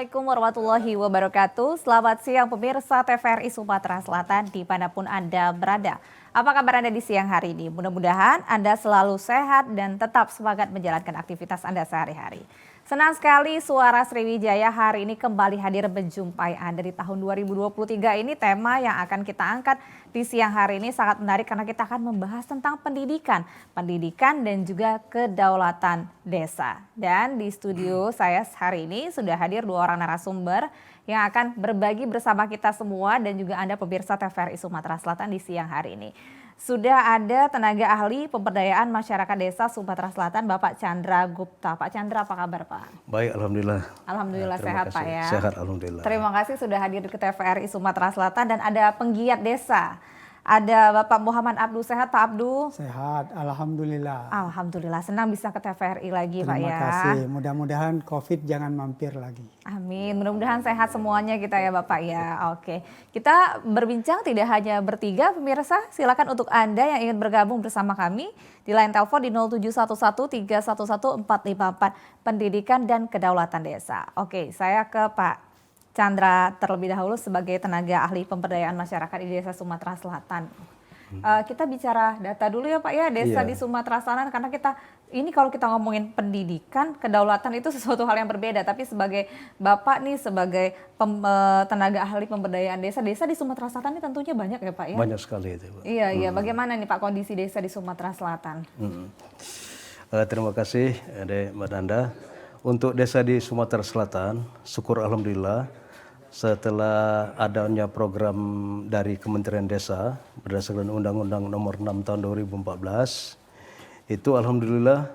Assalamualaikum warahmatullahi wabarakatuh. Selamat siang pemirsa TVRI Sumatera Selatan dimanapun Anda berada. Apa kabar Anda di siang hari ini? Mudah-mudahan Anda selalu sehat dan tetap semangat menjalankan aktivitas Anda sehari-hari. Senang sekali Suara Sriwijaya hari ini kembali hadir menjumpai Anda di tahun 2023 ini. Tema yang akan kita angkat di siang hari ini sangat menarik karena kita akan membahas tentang pendidikan dan juga kedaulatan desa. Dan di studio saya hari ini sudah hadir dua orang narasumber yang akan berbagi bersama kita semua dan juga Anda pemirsa TVRI Sumatera Selatan di siang hari ini. Sudah ada tenaga ahli pemberdayaan masyarakat desa Sumatera Selatan, Bapak Chandra Gupta. Pak Chandra, apa kabar Pak? Baik, Alhamdulillah. Alhamdulillah sehat Pak ya. Sehat, Alhamdulillah. Terima kasih sudah hadir ke TVRI Sumatera Selatan dan ada penggiat desa. Ada Bapak Muhammad Abdu, sehat Pak Abdu? Sehat, Alhamdulillah. Alhamdulillah, senang bisa ke TVRI lagi Pak ya. Terima kasih, mudah-mudahan COVID jangan mampir lagi. Amin, mudah-mudahan sehat semuanya kita ya Bapak ya. Oke, kita berbincang tidak hanya bertiga pemirsa, silakan untuk Anda yang ingin bergabung bersama kami di line telepon di 0711311454 Pendidikan dan Kedaulatan Desa. Oke, saya ke Pak Chandra terlebih dahulu sebagai tenaga ahli pemberdayaan masyarakat di Desa Sumatera Selatan. Kita bicara data dulu ya Pak ya, desa di Sumatera Selatan, karena kalau kita ngomongin pendidikan, kedaulatan itu sesuatu hal yang berbeda. Tapi sebagai Bapak nih, sebagai tenaga ahli pemberdayaan desa di Sumatera Selatan ini tentunya banyak ya Pak ya? Banyak sekali itu Pak. Iya, bagaimana nih Pak kondisi desa di Sumatera Selatan? Terima kasih Mbak Nanda. Untuk desa di Sumatera Selatan, syukur Alhamdulillah, setelah adanya program dari Kementerian Desa berdasarkan Undang-Undang Nomor 6 Tahun 2014, itu alhamdulillah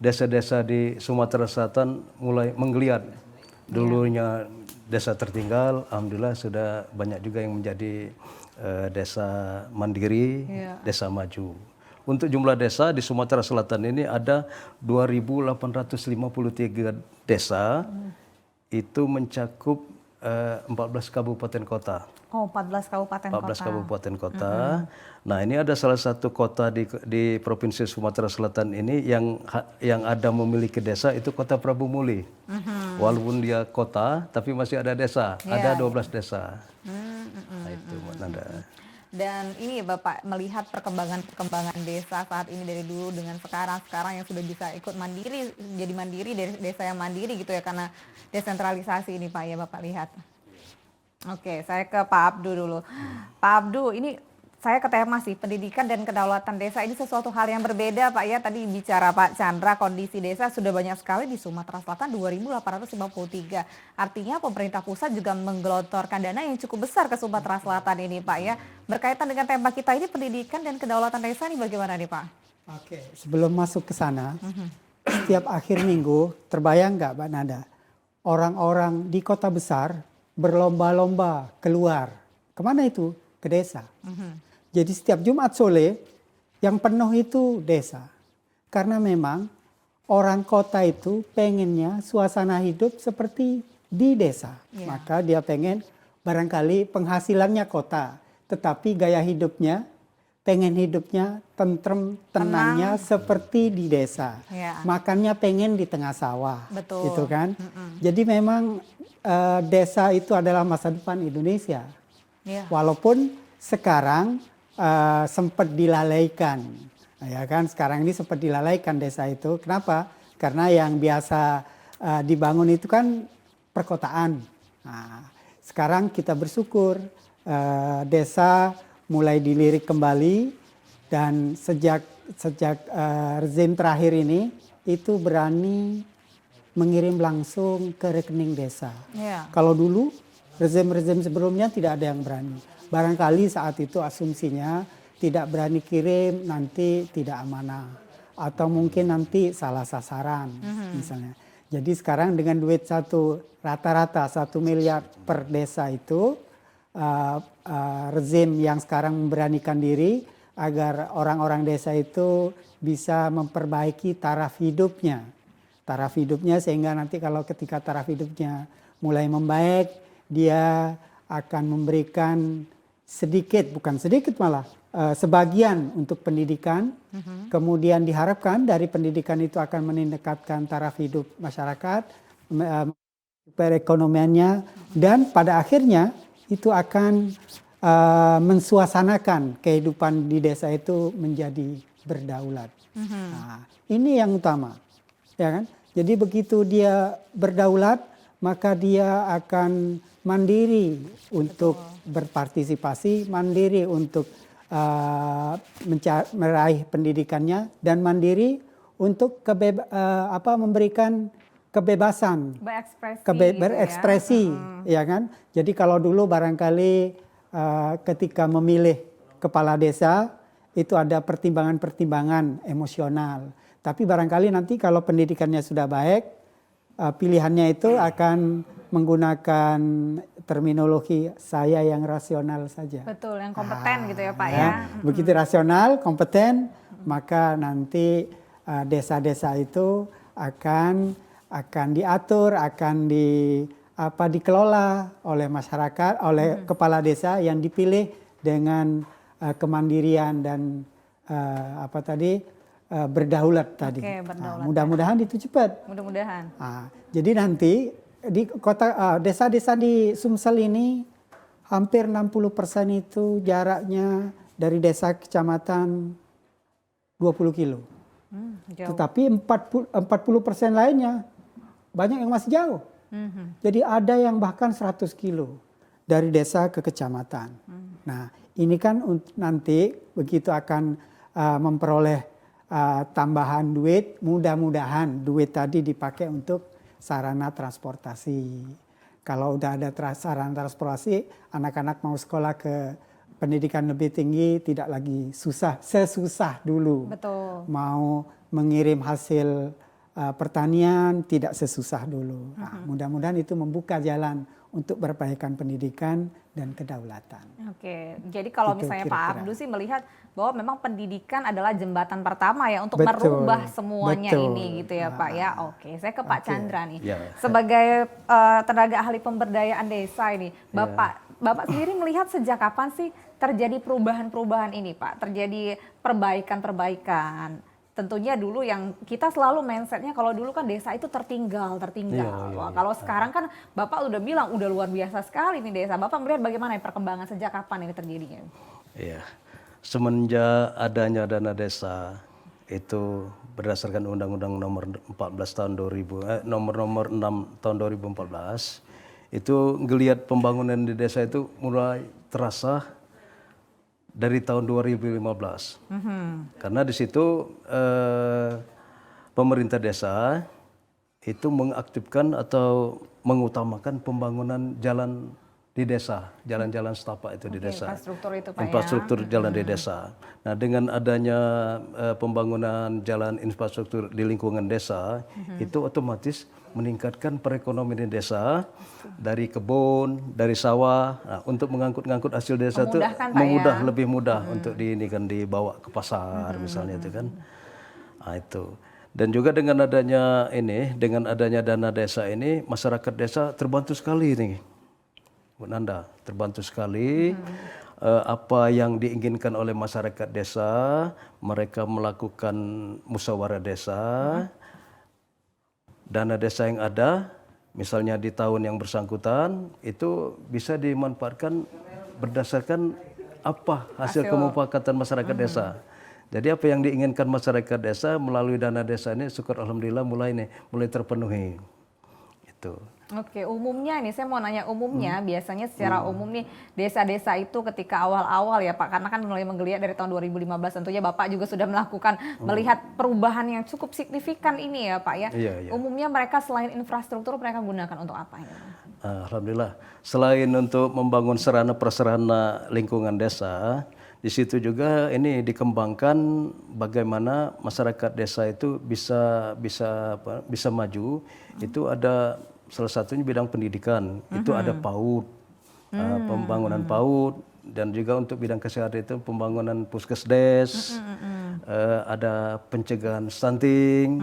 desa-desa di Sumatera Selatan mulai menggeliat. Dulunya desa tertinggal, alhamdulillah sudah banyak juga yang menjadi desa mandiri, desa maju. Untuk jumlah desa di Sumatera Selatan ini ada 2.853 desa, itu mencakup 14 kabupaten kota. Oh, 14 kabupaten kota. 14 kabupaten kota. Nah, ini ada salah satu kota di Provinsi Sumatera Selatan ini yang ada memiliki desa, itu Kota Prabu Muli. Walaupun dia kota, tapi masih ada desa. Ada 12 desa. Nah, itu Mbak Nanda. Dan ini Bapak melihat perkembangan desa saat ini dari dulu dengan sekarang yang sudah bisa ikut mandiri, jadi mandiri, desa yang mandiri gitu ya, karena desentralisasi ini Pak ya Bapak lihat. Oke, saya ke Pak Abdu dulu. Pak Abdu, ini saya ke tema sih, pendidikan dan kedaulatan desa ini sesuatu hal yang berbeda Pak ya. Tadi bicara Pak Chandra, kondisi desa sudah banyak sekali di Sumatera Selatan, 2.853. Artinya pemerintah pusat juga menggelontorkan dana yang cukup besar ke Sumatera Selatan ini Pak ya. Berkaitan dengan tema kita ini, pendidikan dan kedaulatan desa ini bagaimana nih Pak? Oke, sebelum masuk ke sana, setiap akhir minggu terbayang nggak Mbak Nanda? Orang-orang di kota besar berlomba-lomba keluar. Kemana itu? Ke desa. Jadi setiap Jumat sore yang penuh itu desa. Karena memang orang kota itu pengennya suasana hidup seperti di desa. Maka dia pengen barangkali penghasilannya kota. Tetapi gaya hidupnya, pengen hidupnya tentrem, tenangnya seperti di desa. Makannya pengen di tengah sawah. Betul. Gitu kan. Jadi memang desa itu adalah masa depan Indonesia. Walaupun sekarang sempat dilalaikan, ya kan? Sekarang ini sempat dilalaikan desa itu. Kenapa? Karena yang biasa dibangun itu kan perkotaan. Nah, sekarang kita bersyukur desa mulai dilirik kembali, dan sejak rezim terakhir ini itu berani mengirim langsung ke rekening desa. Kalau dulu rezim sebelumnya tidak ada yang berani. Barangkali saat itu asumsinya tidak berani kirim, nanti tidak amanah. Atau mungkin nanti salah sasaran misalnya. Jadi sekarang dengan duit rata-rata 1 miliar per desa itu, rezim yang sekarang memberanikan diri agar orang-orang desa itu bisa memperbaiki taraf hidupnya. Taraf hidupnya sehingga nanti ketika taraf hidupnya mulai membaik, dia akan memberikan sedikit, bukan sedikit malah, sebagian untuk pendidikan. Kemudian diharapkan dari pendidikan itu akan meningkatkan taraf hidup masyarakat, perekonomiannya, dan pada akhirnya itu akan mensuasanakan kehidupan di desa itu menjadi berdaulat. Nah, ini yang utama, ya kan? Jadi begitu dia berdaulat, maka dia akan mandiri untuk berpartisipasi, mandiri untuk meraih pendidikannya, dan mandiri untuk memberikan kebebasan berekspresi, ya kan? Jadi kalau dulu barangkali ketika memilih kepala desa itu ada pertimbangan-pertimbangan emosional. Tapi barangkali nanti kalau pendidikannya sudah baik, pilihannya itu akan menggunakan terminologi saya yang rasional saja. Betul, yang kompeten gitu ya Pak ya. Begitu rasional, kompeten, maka nanti desa-desa itu akan diatur, akan dikelola oleh masyarakat, oleh kepala desa yang dipilih dengan kemandirian dan berdaulat tadi. Berdaulat. Mudah-mudahan itu cepat. Mudah-mudahan. Jadi nanti di desa-desa di Sumsel ini hampir 60% itu jaraknya dari desa kecamatan 20 kilo. Jauh. Tetapi 40% lainnya banyak yang masih jauh. Jadi ada yang bahkan 100 kilo dari desa ke kecamatan. Nah, ini kan nanti begitu akan memperoleh tambahan duit, mudah-mudahan duit tadi dipakai untuk sarana transportasi. Kalau udah ada sarana transportasi, anak-anak mau sekolah ke pendidikan lebih tinggi tidak lagi sesusah dulu. Betul. Mau mengirim hasil pertanian tidak sesusah dulu. Mudah-mudahan itu membuka jalan untuk perbaikan pendidikan dan kedaulatan. Oke, jadi kalau Itu misalnya kira-kira. Pak Abdu sih melihat bahwa memang pendidikan adalah jembatan pertama ya untuk Betul, merubah semuanya betul. ini gitu ya Pak ya. Oke, saya ke Pak Chandra nih. Ya. Sebagai tenaga ahli pemberdayaan desa ini, Bapak sendiri melihat sejak kapan sih terjadi perubahan-perubahan ini Pak? Terjadi perbaikan-perbaikan. Tentunya dulu yang kita selalu mindsetnya kalau dulu kan desa itu tertinggal. Wah, kalau sekarang kan Bapak udah bilang udah luar biasa sekali nih desa. Bapak melihat bagaimana perkembangan sejak kapan ini terjadinya? Iya, semenjak adanya dana desa itu berdasarkan Undang-Undang Nomor 14 tahun 2000, nomor 6 tahun 2014 itu ngelihat pembangunan di desa itu mulai terasa dari tahun 2015. Karena di situ pemerintah desa itu mengaktifkan atau mengutamakan pembangunan jalan di desa, jalan-jalan setapak itu di desa. Infrastruktur itu Pak Infrastruktur jalan di desa. Nah, dengan adanya pembangunan jalan infrastruktur di lingkungan desa, itu otomatis meningkatkan perekonomian di desa dari kebun, dari sawah. Nah, untuk mengangkut-ngangkut hasil desa itu lebih mudah untuk dibawa ke pasar misalnya itu kan. Nah, itu. Dan juga dengan adanya dana desa ini, masyarakat desa terbantu sekali nih. Bu Nanda, terbantu sekali. Apa yang diinginkan oleh masyarakat desa, mereka melakukan musyawarah desa. Dana desa yang ada, misalnya di tahun yang bersangkutan, itu bisa dimanfaatkan berdasarkan apa hasil kemufakatan masyarakat desa. Jadi apa yang diinginkan masyarakat desa melalui dana desa ini, syukur alhamdulillah mulai terpenuhi. Itu. Oke, umumnya nih saya mau nanya umumnya, biasanya secara umum nih desa-desa itu ketika awal-awal ya Pak, karena kan mulai menggeliat dari tahun 2015, tentunya Bapak juga sudah melakukan melihat perubahan yang cukup signifikan ini ya Pak ya. Iya. Umumnya mereka selain infrastruktur mereka gunakan untuk apa ini? Alhamdulillah, selain untuk membangun sarana prasarana lingkungan desa, di situ juga ini dikembangkan bagaimana masyarakat desa itu bisa maju. Itu ada salah satunya bidang pendidikan, itu ada PAUD, pembangunan PAUD, dan juga untuk bidang kesehatan itu pembangunan puskesdes, ada pencegahan stunting,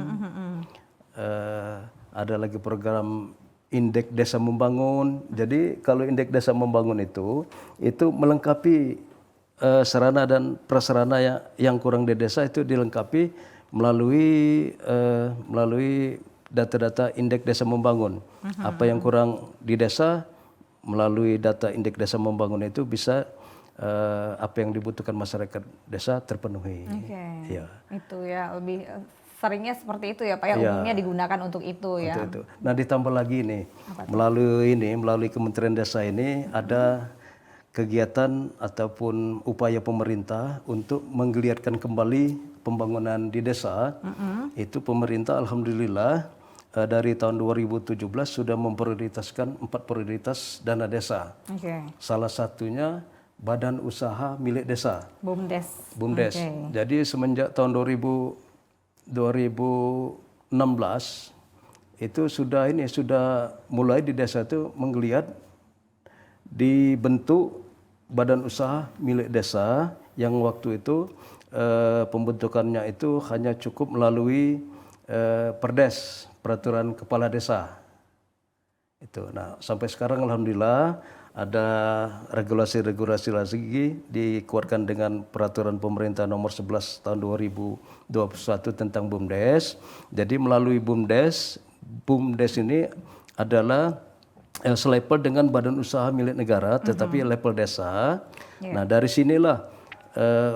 ada lagi program indeks desa membangun. Jadi kalau indeks desa membangun itu melengkapi sarana dan prasarana yang kurang di desa itu dilengkapi melalui data-data indeks desa membangun. Apa yang kurang di desa melalui data indeks desa membangun itu bisa apa yang dibutuhkan masyarakat desa terpenuhi. Ya. Itu ya lebih seringnya seperti itu ya Pak ya, umumnya digunakan untuk itu ya. Untuk itu. Nah ditambah lagi nih melalui Kementerian Desa ini ada kegiatan ataupun upaya pemerintah untuk menggeliatkan kembali pembangunan di desa. Itu pemerintah alhamdulillah dari tahun 2017 sudah memprioritaskan 4 prioritas dana desa. Salah satunya Badan Usaha Milik Desa. BUMDes. BUMDes. Jadi semenjak tahun 2016 itu sudah mulai di desa itu menggeliat dibentuk Badan Usaha Milik Desa yang waktu itu pembentukannya itu hanya cukup melalui Perdes, Peraturan Kepala Desa. Itu. Nah, sampai sekarang alhamdulillah ada regulasi-regulasi lagi dikuatkan dengan Peraturan Pemerintah Nomor 11 Tahun 2021 tentang BUMDes. Jadi melalui BUMDes ini adalah selevel dengan badan usaha milik negara, tetapi level desa. Nah dari sinilah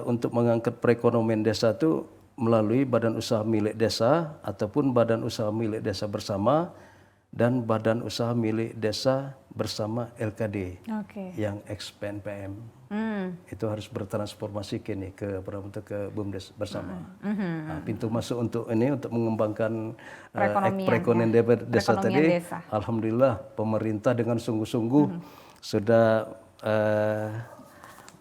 untuk mengangkat perekonomian desa itu melalui badan usaha milik desa ataupun badan usaha milik desa bersama dan badan usaha milik desa bersama LKD yang ex-PNPM. Itu harus bertransformasi kini ke BUMDes bersama. Nah, pintu masuk untuk mengembangkan perekonomian desa tadi. Alhamdulillah pemerintah dengan sungguh-sungguh sudah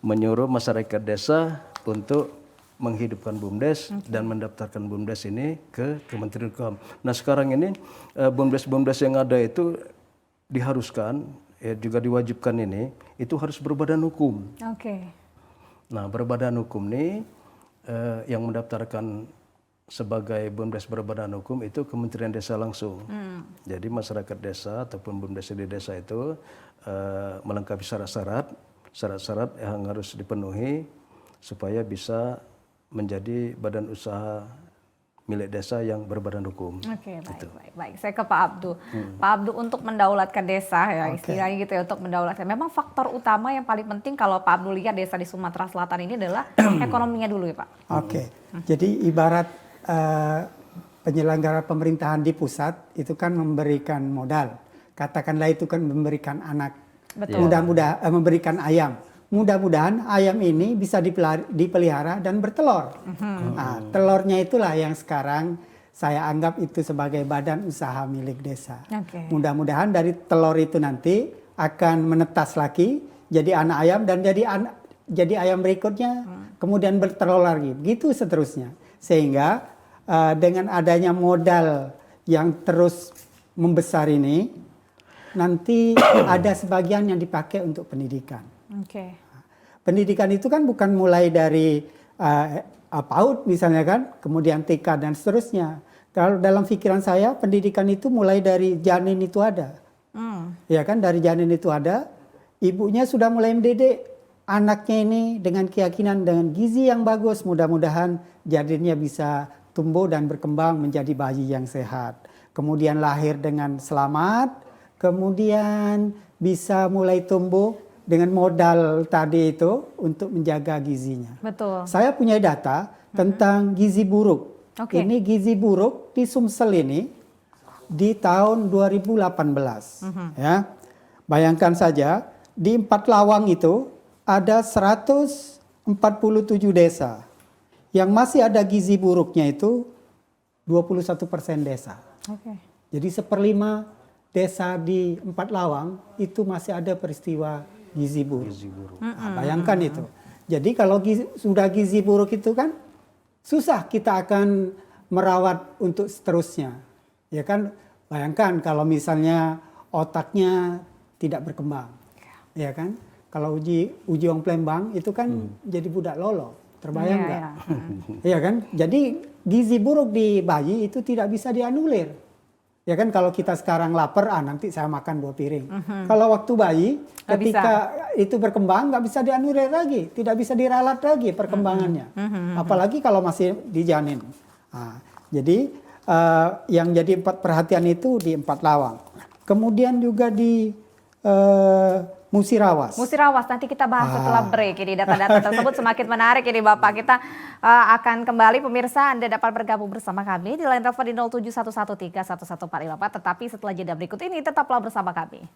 menyuruh masyarakat desa untuk menghidupkan BUMDes dan mendaftarkan BUMDes ini ke Kementerian Hukum. Nah sekarang ini BUMDes yang ada itu diharuskan juga diwajibkan ini itu harus berbadan hukum. Nah berbadan hukum ini yang mendaftarkan sebagai BUMDes berbadan hukum itu Kementerian Desa langsung. Jadi masyarakat desa ataupun BUMDes di desa itu melengkapi syarat-syarat yang harus dipenuhi supaya bisa menjadi badan usaha milik desa yang berbadan hukum. Baik. Saya ke Pak Abdu. Pak Abdu, untuk mendaulatkan desa ya istilahnya gitu ya, untuk mendaulatkan. Memang faktor utama yang paling penting kalau Pak Abdu lihat desa di Sumatera Selatan ini adalah ekonominya dulu ya Pak. Jadi ibarat penyelenggara pemerintahan di pusat itu kan memberikan modal. Katakanlah itu kan memberikan anak. Mudah-mudahan memberikan ayam. Mudah-mudahan ayam ini bisa dipelihara dan bertelur. Nah, telurnya itulah yang sekarang saya anggap itu sebagai badan usaha milik desa. Mudah-mudahan dari telur itu nanti akan menetas lagi jadi anak ayam dan jadi ayam berikutnya kemudian bertelur lagi. Begitu seterusnya. Sehingga dengan adanya modal yang terus membesar ini nanti ada sebagian yang dipakai untuk pendidikan. Pendidikan itu kan bukan mulai dari PAUD misalnya kan, kemudian TK dan seterusnya. Kalau dalam pikiran saya pendidikan itu mulai dari janin itu ada. Ya kan, dari janin itu ada, ibunya sudah mulai mendidik anaknya ini dengan keyakinan dengan gizi yang bagus, mudah-mudahan janinnya bisa tumbuh dan berkembang menjadi bayi yang sehat. Kemudian lahir dengan selamat, kemudian bisa mulai tumbuh dengan modal tadi itu untuk menjaga gizinya. Saya punya data tentang gizi buruk. Ini gizi buruk di Sumsel ini di tahun 2018. Ya. Bayangkan saja di 4 Lawang itu ada 147 desa. Yang masih ada gizi buruknya itu 21% desa. Jadi 1/5 desa di 4 Lawang itu masih ada peristiwa gizi buruk. Nah, bayangkan itu. Jadi kalau sudah gizi buruk itu kan susah kita akan merawat untuk seterusnya. Ya kan, bayangkan kalau misalnya otaknya tidak berkembang. Ya kan? Kalau uji Ong Plembang itu kan jadi budak lolo. Terbayang nggak? Ya kan? Jadi gizi buruk di bayi itu tidak bisa dianulir. Ya kan, kalau kita sekarang lapar, nanti saya makan 2 piring. Kalau waktu bayi, ketika itu berkembang, nggak bisa dianulir lagi. Tidak bisa diralat lagi perkembangannya. Apalagi kalau masih di janin. Nah, jadi yang jadi perhatian itu di Empat Lawang. Kemudian juga di Musirawas. Musirawas nanti kita bahas setelah break. Ini data-data tersebut semakin menarik ini Bapak. Kita akan kembali pemirsa, Anda dapat bergabung bersama kami di line telepon di 071131144. Tetapi setelah jeda berikut ini tetaplah bersama kami.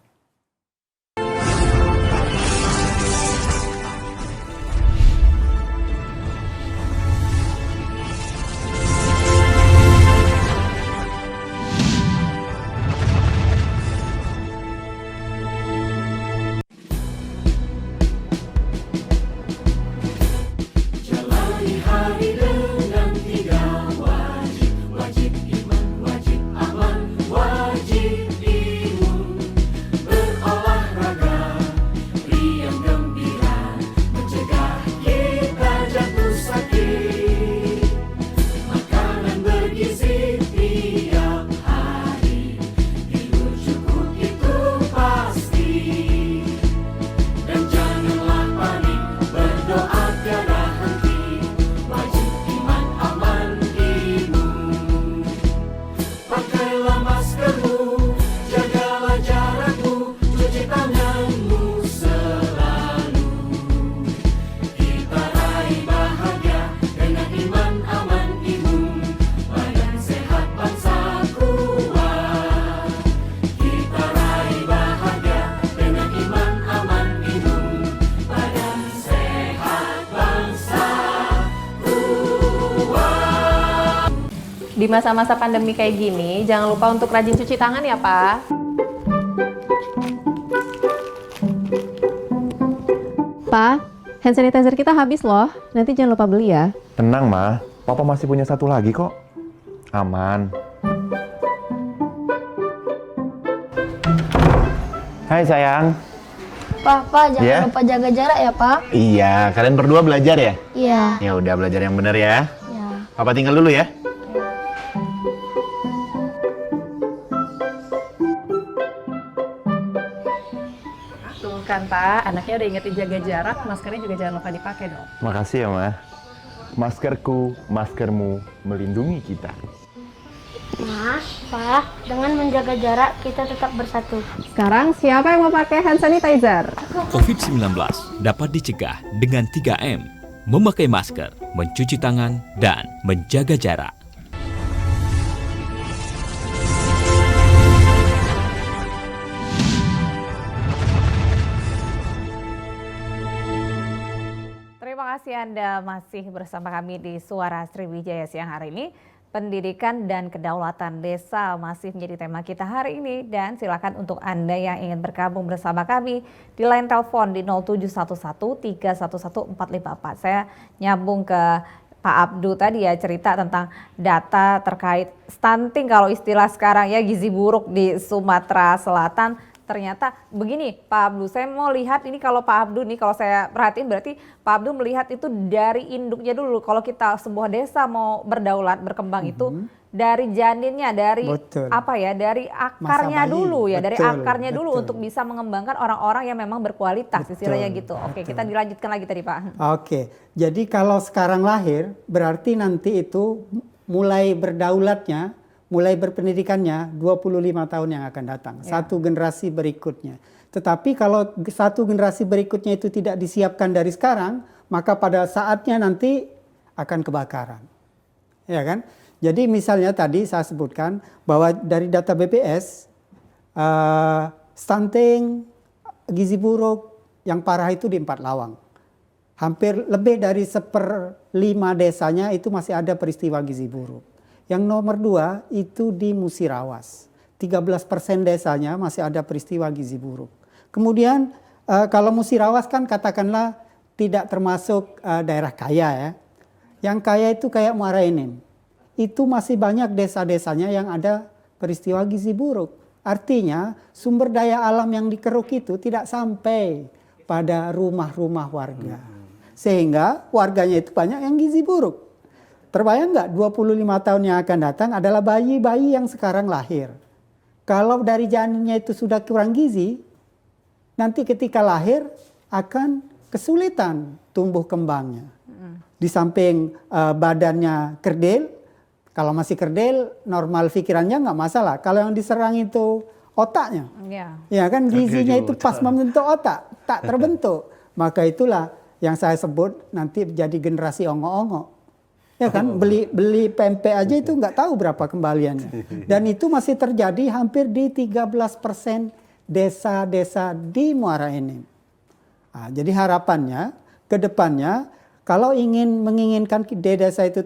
Di masa-masa pandemi kayak gini, jangan lupa untuk rajin cuci tangan ya, Pak. Pak, hand sanitizer kita habis loh. Nanti jangan lupa beli ya. Tenang, Ma. Papa masih punya satu lagi kok. Aman. Hai, sayang. Pak, jangan lupa jaga jarak ya, Pak. Iya, kalian berdua belajar ya? Iya. Ya udah, belajar yang benar ya. Iya. Papa tinggal dulu ya. Tuh kan, Pak. Anaknya udah ingetin jaga jarak, maskernya juga jangan lupa dipakai dong. Makasih ya, Ma. Maskerku, maskermu melindungi kita. Mas, Pak, dengan menjaga jarak kita tetap bersatu. Sekarang siapa yang mau pakai hand sanitizer? COVID-19 dapat dicegah dengan 3M, memakai masker, mencuci tangan, dan menjaga jarak. Terima kasih Anda masih bersama kami di Suara Sriwijaya siang hari ini. Pendidikan dan kedaulatan desa masih menjadi tema kita hari ini, dan silakan untuk Anda yang ingin bergabung bersama kami di line telepon di 071131144. Saya nyambung ke Pak Abdu tadi ya, cerita tentang data terkait stunting kalau istilah sekarang ya, gizi buruk di Sumatera Selatan. Ternyata begini Pak Abdu, saya mau lihat ini kalau Pak Abdu nih, kalau saya perhatiin berarti Pak Abdu melihat itu dari induknya dulu. Kalau kita sebuah desa mau berdaulat, berkembang itu dari janinnya, dari apa ya, dari akarnya dulu ya, dari akarnya dulu untuk bisa mengembangkan orang-orang yang memang berkualitas, istilahnya gitu. Oke, kita dilanjutkan lagi tadi Pak. Oke, jadi kalau sekarang lahir berarti nanti itu mulai berdaulatnya, mulai berpendidikannya 25 tahun yang akan datang, satu generasi berikutnya. Tetapi kalau satu generasi berikutnya itu tidak disiapkan dari sekarang, maka pada saatnya nanti akan kebakaran. Ya kan? Jadi misalnya tadi saya sebutkan bahwa dari data BPS, stunting, gizi buruk yang parah itu di Empat Lawang. Hampir lebih dari 1/5 desanya itu masih ada peristiwa gizi buruk. Yang nomor 2 itu di Musirawas. 13% desanya masih ada peristiwa gizi buruk. Kemudian kalau Musirawas kan katakanlah tidak termasuk daerah kaya ya. Yang kaya itu kayak Muara Enim. Itu masih banyak desa-desanya yang ada peristiwa gizi buruk. Artinya sumber daya alam yang dikeruk itu tidak sampai pada rumah-rumah warga. Sehingga warganya itu banyak yang gizi buruk. Terbayang nggak 25 tahun yang akan datang adalah bayi-bayi yang sekarang lahir. Kalau dari janinnya itu sudah kurang gizi, nanti ketika lahir akan kesulitan tumbuh kembangnya. Di samping badannya kerdil, Kalau masih kerdil, normal pikirannya nggak masalah. Kalau yang diserang itu otaknya, ya kan gizinya itu pas membentuk otak, tak terbentuk. Maka itulah yang saya sebut nanti jadi generasi ongo-ongo. Ya kan, beli pempek aja itu nggak tahu berapa kembaliannya. Dan itu masih terjadi hampir di 13% desa-desa di Muara Enim. Nah, jadi harapannya ke depannya kalau menginginkan di desa itu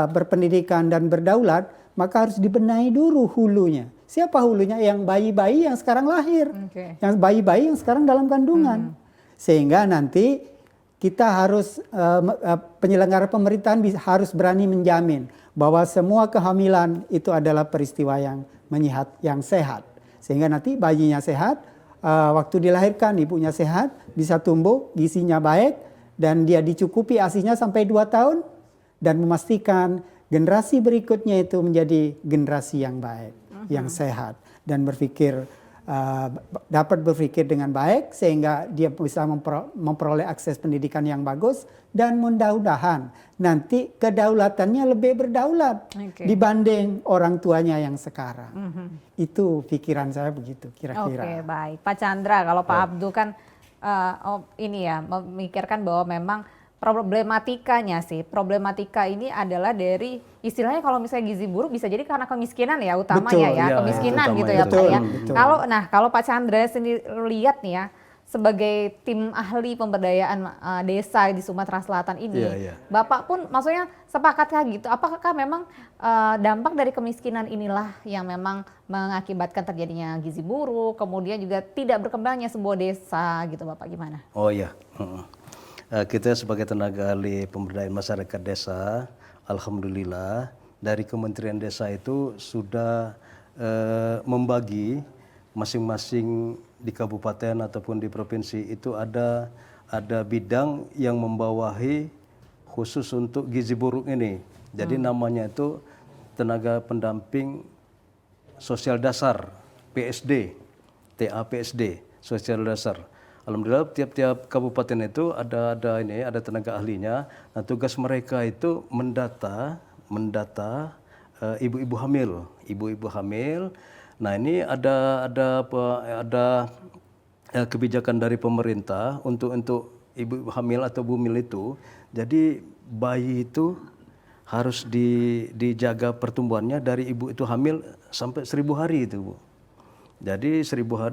berpendidikan dan berdaulat, maka harus dibenahi dulu hulunya. Siapa hulunya? Yang bayi-bayi yang sekarang lahir, yang bayi-bayi yang sekarang dalam kandungan. Sehingga nanti kita harus penyelenggara pemerintahan harus berani menjamin bahwa semua kehamilan itu adalah peristiwa yang sehat. Sehingga nanti bayinya sehat, waktu dilahirkan ibunya sehat, bisa tumbuh, gizinya baik, dan dia dicukupi ASINya sampai 2 tahun, dan memastikan generasi berikutnya itu menjadi generasi yang baik, yang sehat, dan dapat berpikir dengan baik sehingga dia bisa memperoleh akses pendidikan yang bagus, dan mudah-mudahan nanti kedaulatannya lebih berdaulat dibanding orang tuanya yang sekarang. Itu pikiran saya begitu kira-kira. Oke, baik. Pak Chandra, kalau Pak Abdul kan memikirkan bahwa memang problematika ini adalah dari istilahnya kalau misalnya gizi buruk bisa jadi karena kemiskinan ya utamanya, kemiskinan gitu ya Pak ya. Kalau Pak Chandra sendiri lihat nih ya sebagai tim ahli pemberdayaan desa di Sumatera Selatan ini, Bapak pun maksudnya sepakatkah gitu? Apakah memang dampak dari kemiskinan inilah yang memang mengakibatkan terjadinya gizi buruk, kemudian juga tidak berkembangnya sebuah desa gitu, Bapak gimana? Oh iya. Kita sebagai tenaga ahli pemberdayaan masyarakat desa, alhamdulillah dari Kementerian Desa itu sudah membagi masing-masing di kabupaten ataupun di provinsi itu ada bidang yang membawahi khusus untuk gizi buruk ini. Jadi namanya itu tenaga pendamping sosial dasar, PSD, TAPSD, sosial dasar. Alhamdulillah tiap-tiap kabupaten itu ada tenaga ahlinya. Nah, tugas mereka itu mendata ibu-ibu hamil. Nah, ini ada kebijakan dari pemerintah untuk ibu hamil atau bumil itu. Jadi bayi itu harus dijaga pertumbuhannya dari ibu itu hamil sampai 1000 hari itu, Bu. Jadi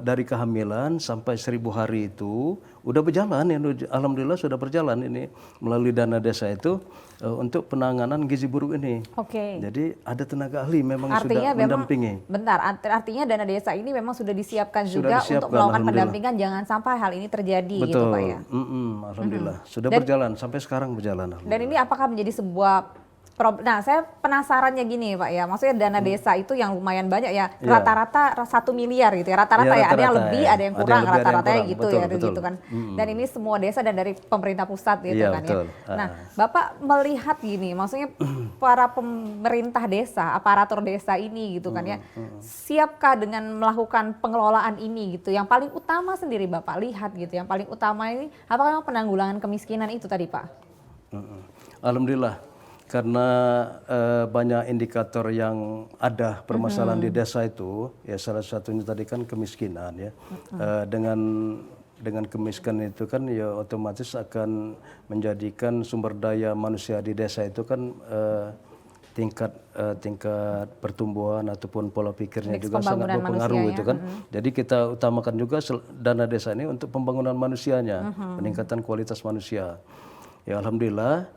dari kehamilan sampai 1000 hari itu udah berjalan ya, alhamdulillah sudah berjalan ini melalui dana desa itu untuk penanganan gizi buruk ini. Jadi ada tenaga ahli memang sudah mendampingi. Artinya dana desa ini memang sudah disiapkan juga untuk melakukan pendampingan jangan sampai hal ini terjadi. Betul. Gitu Pak ya. Alhamdulillah sudah berjalan sampai sekarang berjalan. Dan ini apakah menjadi sebuah Nah, saya penasarannya gini Pak ya, maksudnya dana desa itu yang lumayan banyak ya, rata-rata 1 miliar gitu ya, rata-rata ya, ada yang lebih, ada yang kurang, rata-ratanya gitu ya, gitu kan. Dan ini semua desa dan dari pemerintah pusat gitu kan ya. Nah, Bapak melihat gini, maksudnya para pemerintah desa, aparatur desa ini gitu kan ya, siapkah dengan melakukan pengelolaan ini gitu? Yang paling utama sendiri Bapak lihat gitu, yang paling utama ini apakah memang penanggulangan kemiskinan itu tadi Pak? Alhamdulillah. Karena banyak indikator yang ada permasalahan di desa itu, ya salah satunya tadi kan kemiskinan ya. Dengan kemiskinan itu kan ya otomatis akan menjadikan sumber daya manusia di desa itu kan tingkat pertumbuhan ataupun pola pikirnya juga sangat berpengaruh itu kan. Jadi kita utamakan juga dana desa ini untuk pembangunan manusianya, peningkatan kualitas manusia. Ya alhamdulillah.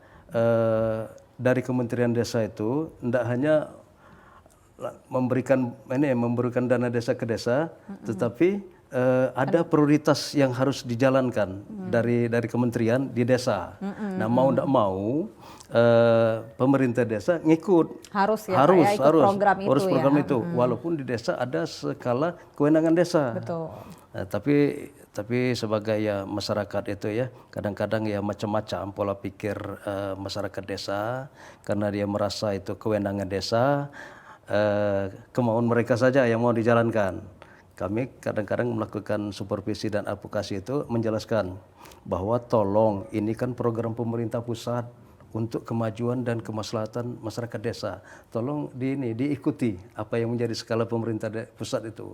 Dari Kementerian Desa itu tidak hanya memberikan dana desa ke desa, tetapi ada prioritas yang harus dijalankan dari kementerian di desa. Nah, mau tidak mau pemerintah desa ngikut. Harus program itu. Walaupun di desa ada skala kewenangan desa. Betul. Nah, tapi sebagai ya masyarakat itu ya kadang-kadang ya macam-macam pola pikir masyarakat desa, karena dia merasa itu kewenangan desa, kemauan mereka saja yang mau dijalankan. Kami kadang-kadang melakukan supervisi dan advokasi itu menjelaskan bahwa tolong ini kan program pemerintah pusat untuk kemajuan dan kemaslahatan masyarakat desa. Tolong diikuti apa yang menjadi skala pemerintah pusat itu.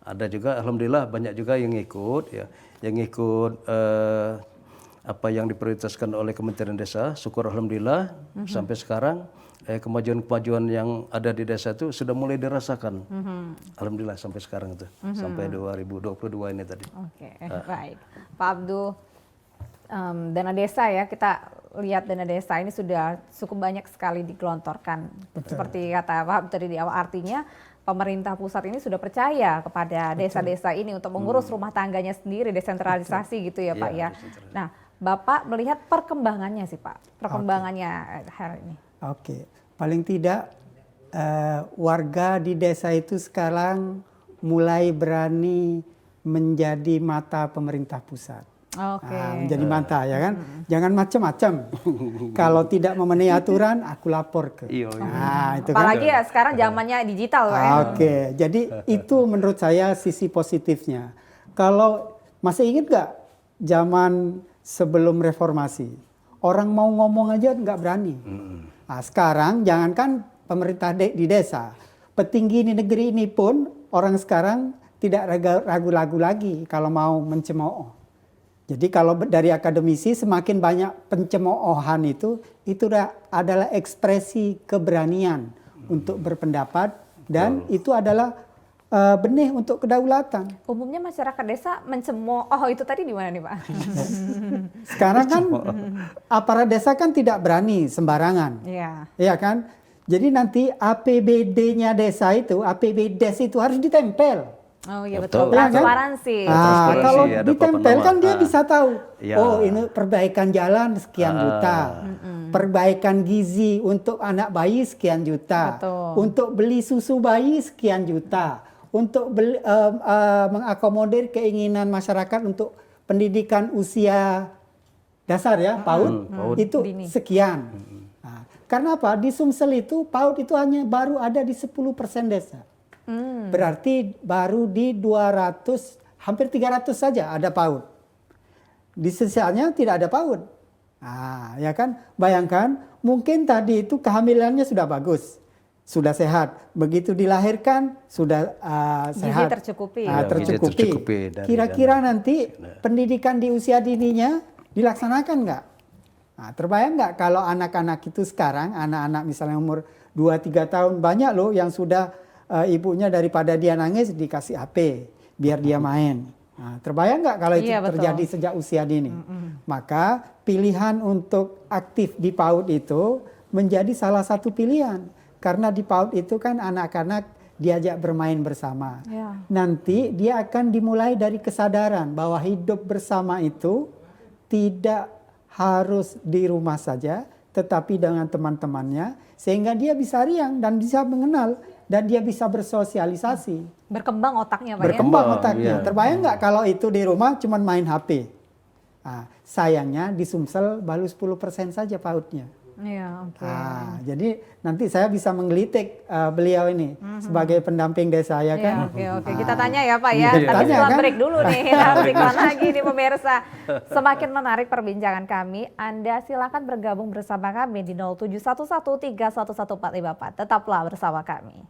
Ada juga, alhamdulillah banyak juga yang ikut, ya, yang ikut apa yang diprioritaskan oleh Kementerian Desa. Syukur alhamdulillah sampai sekarang kemajuan-kemajuan yang ada di desa itu sudah mulai dirasakan. Alhamdulillah sampai sekarang itu, sampai 2022 ini tadi. Oke, baik. Pak Abdul, dana desa ya, kita lihat dana desa ini sudah cukup banyak sekali digelontorkan. Seperti kata Pak Abdul tadi di awal, artinya pemerintah pusat ini sudah percaya kepada desa-desa ini untuk mengurus rumah tangganya sendiri, desentralisasi gitu ya Pak ya. Nah, Bapak melihat perkembangannya sih Pak, perkembangannya hari ini. Oke, paling tidak warga di desa itu sekarang mulai berani menjadi mata pemerintah pusat. Oke. Menjadi mata ya kan, jangan macam-macam. Kalau tidak memenuhi aturan, aku lapor ke. Nah, itu Apalagi kan. ya sekarang zamannya digital Pak. Ya. Oke, jadi itu menurut saya sisi positifnya. Kalau masih ingat nggak zaman sebelum reformasi, orang mau ngomong aja nggak berani. Nah, sekarang jangankan pemerintah di desa, petinggi di negeri ini pun orang sekarang tidak ragu-ragu lagi kalau mau mencemooh. Jadi kalau dari akademisi semakin banyak pencemoohan itu adalah ekspresi keberanian untuk berpendapat dan itu adalah benih untuk kedaulatan. Umumnya masyarakat desa mencemooh itu tadi di mana nih Pak? Sekarang kan aparat desa kan tidak berani sembarangan. Iya. Iya kan? Jadi nanti APBD-nya desa itu, APBDes itu harus ditempel. Oh iya betul, Ya kan? transparansi. Transparansi, Kalau ada ditempel papan kan nama. dia bisa tahu. Ya. Oh ini perbaikan jalan sekian juta. Perbaikan gizi untuk anak bayi sekian juta. Betul. Untuk beli susu bayi sekian juta. Untuk mengakomodir keinginan masyarakat untuk pendidikan usia dasar ya, PAUD. Itu Dini. sekian. Nah, karena apa? Di Sumsel itu PAUD itu hanya baru ada di 10% desa. Berarti baru di 200, hampir 300 saja ada PAUD. Di sisanya tidak ada PAUD. Nah, ya kan? Bayangkan, mungkin tadi itu kehamilannya sudah bagus, sudah sehat. Begitu dilahirkan sudah sehat. tercukupi. tercukupi dari Kira-kira nanti pendidikan di usia dininya dilaksanakan nggak? Nah, terbayang nggak kalau anak-anak itu sekarang, anak-anak misalnya umur 2-3 tahun, banyak loh yang sudah ibunya daripada dia nangis dikasih HP biar dia main. Nah, terbayang nggak kalau itu terjadi sejak usia dini? Maka pilihan untuk aktif di PAUD itu menjadi salah satu pilihan. Karena di PAUD itu kan anak-anak diajak bermain bersama. Ya. Nanti dia akan dimulai dari kesadaran bahwa hidup bersama itu tidak harus di rumah saja, tetapi dengan teman-temannya, sehingga dia bisa riang dan bisa mengenal dan dia bisa bersosialisasi. Berkembang otaknya Pak Berkembang ya? otaknya. Iya. Terbayang nggak kalau itu di rumah cuma main HP? Nah, sayangnya di Sumsel baru 10% saja PAUD-nya. Iya, oke. Jadi nanti saya bisa menggelitik beliau ini sebagai pendamping desa ya kan. Iya, oke. Kita tanya ya Pak ya. Iya, Tapi tanya, setelah kan? break dulu nih. Kita harus iklan lagi nih pemirsa. Semakin menarik perbincangan kami. Anda silakan bergabung bersama kami di 0711311454. Tetaplah bersama kami.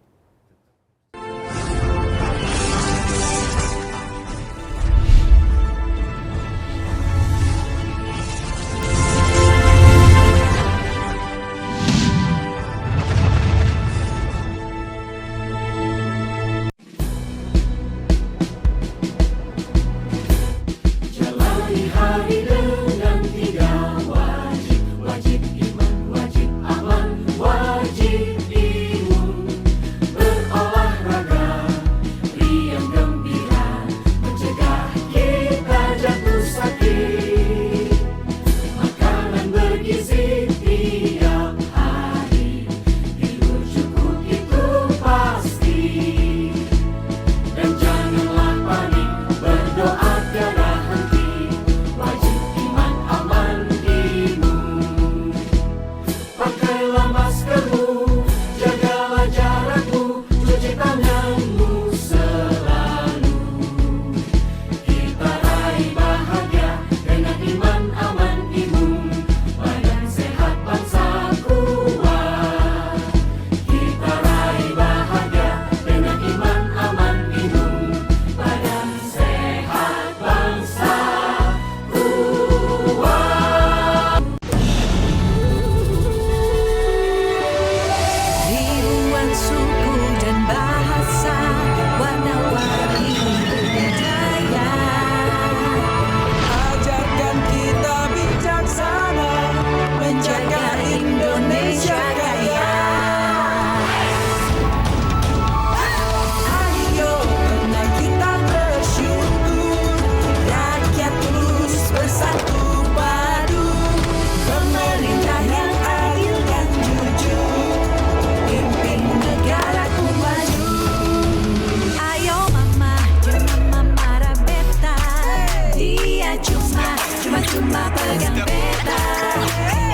Mama pegang peta.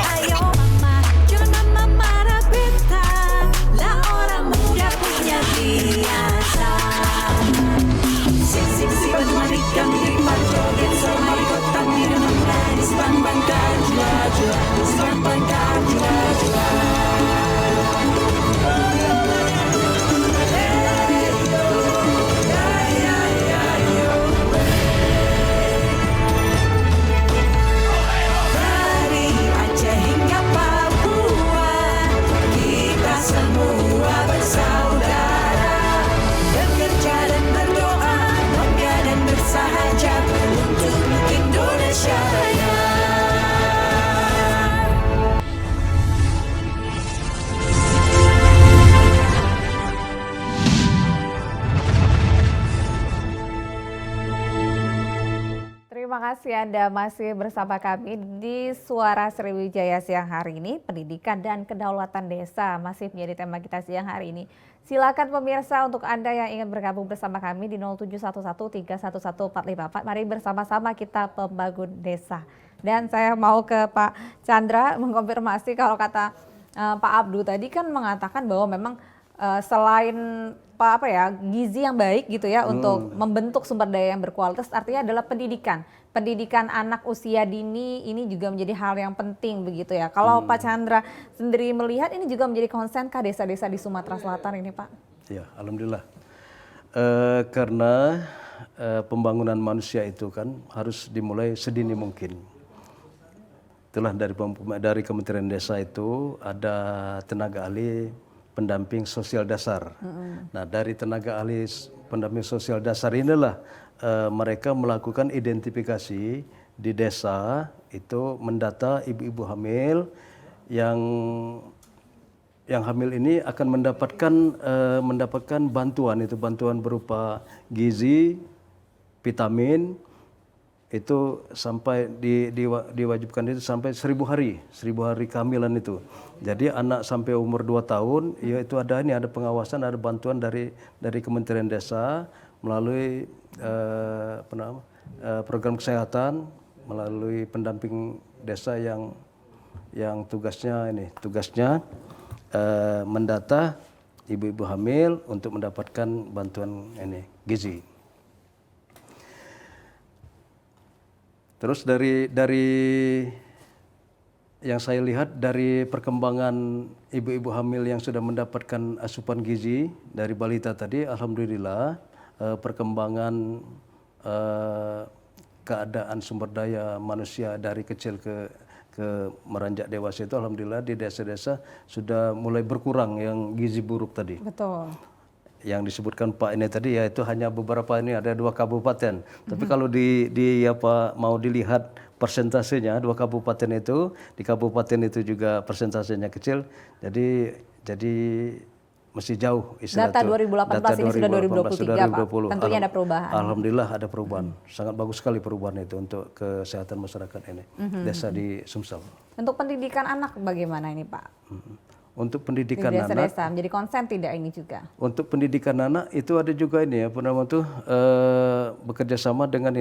Ayo mama, jangan mama marah beta. Lah orang muda punya biasa. Sik sik sik mari kami joget sama kota minum manis bang bang jua jua bang bang jua jua. Dari Aceh hingga Papua, kita semua bersaudara, bekerja dan berdoa, bangga dan bersahaja untuk Indonesia Raya. Terima kasih Anda masih bersama kami di Suara Sriwijaya siang hari ini. Pendidikan dan kedaulatan desa masih menjadi tema kita siang hari ini. Silakan pemirsa untuk Anda yang ingin bergabung bersama kami di 0711311454. Mari bersama-sama kita membangun desa. Dan saya mau ke Pak Chandra mengkonfirmasi kalau kata Pak Abdu tadi kan mengatakan bahwa memang selain gizi yang baik gitu ya untuk membentuk sumber daya yang berkualitas, artinya adalah pendidikan. Pendidikan anak usia dini ini juga menjadi hal yang penting begitu ya. Kalau Pak Chandra sendiri melihat ini juga menjadi konsenkah desa-desa di Sumatera Selatan ini Pak? Ya, alhamdulillah. Karena pembangunan manusia itu kan harus dimulai sedini mungkin. Itulah dari Kementerian Desa itu ada tenaga ahli pendamping sosial dasar. Nah, dari tenaga ahli pendamping sosial dasar inilah mereka melakukan identifikasi di desa, itu mendata ibu-ibu hamil yang hamil ini akan mendapatkan bantuan, itu bantuan berupa gizi, vitamin, itu sampai diwajibkan itu sampai 1000 hari kehamilan itu. Jadi anak sampai umur 2 tahun, ya itu ada pengawasan, ada bantuan dari Kementerian Desa melalui program kesehatan, melalui pendamping desa yang tugasnya mendata ibu-ibu hamil untuk mendapatkan bantuan gizi. Terus dari yang saya lihat dari perkembangan ibu-ibu hamil yang sudah mendapatkan asupan gizi dari balita tadi, alhamdulillah perkembangan keadaan sumber daya manusia dari kecil ke meranjak dewasa itu alhamdulillah di desa-desa sudah mulai berkurang yang gizi buruk tadi. Betul. Yang disebutkan Pak ini tadi ya itu hanya beberapa, ini ada 2 kabupaten. Tapi kalau mau dilihat persentasenya 2 kabupaten itu, di kabupaten itu juga persentasenya kecil. Jadi masih jauh istilah data itu. 2018 ini sudah 2023 Pak. Tentunya ada perubahan. Alhamdulillah ada perubahan. Sangat bagus sekali perubahan itu untuk kesehatan masyarakat ini. Desa di Sumsel. Untuk pendidikan anak bagaimana ini Pak? Untuk pendidikan di anak, desa menjadi konsen tidak ini juga? Untuk pendidikan anak itu ada juga ini bekerja sama dengan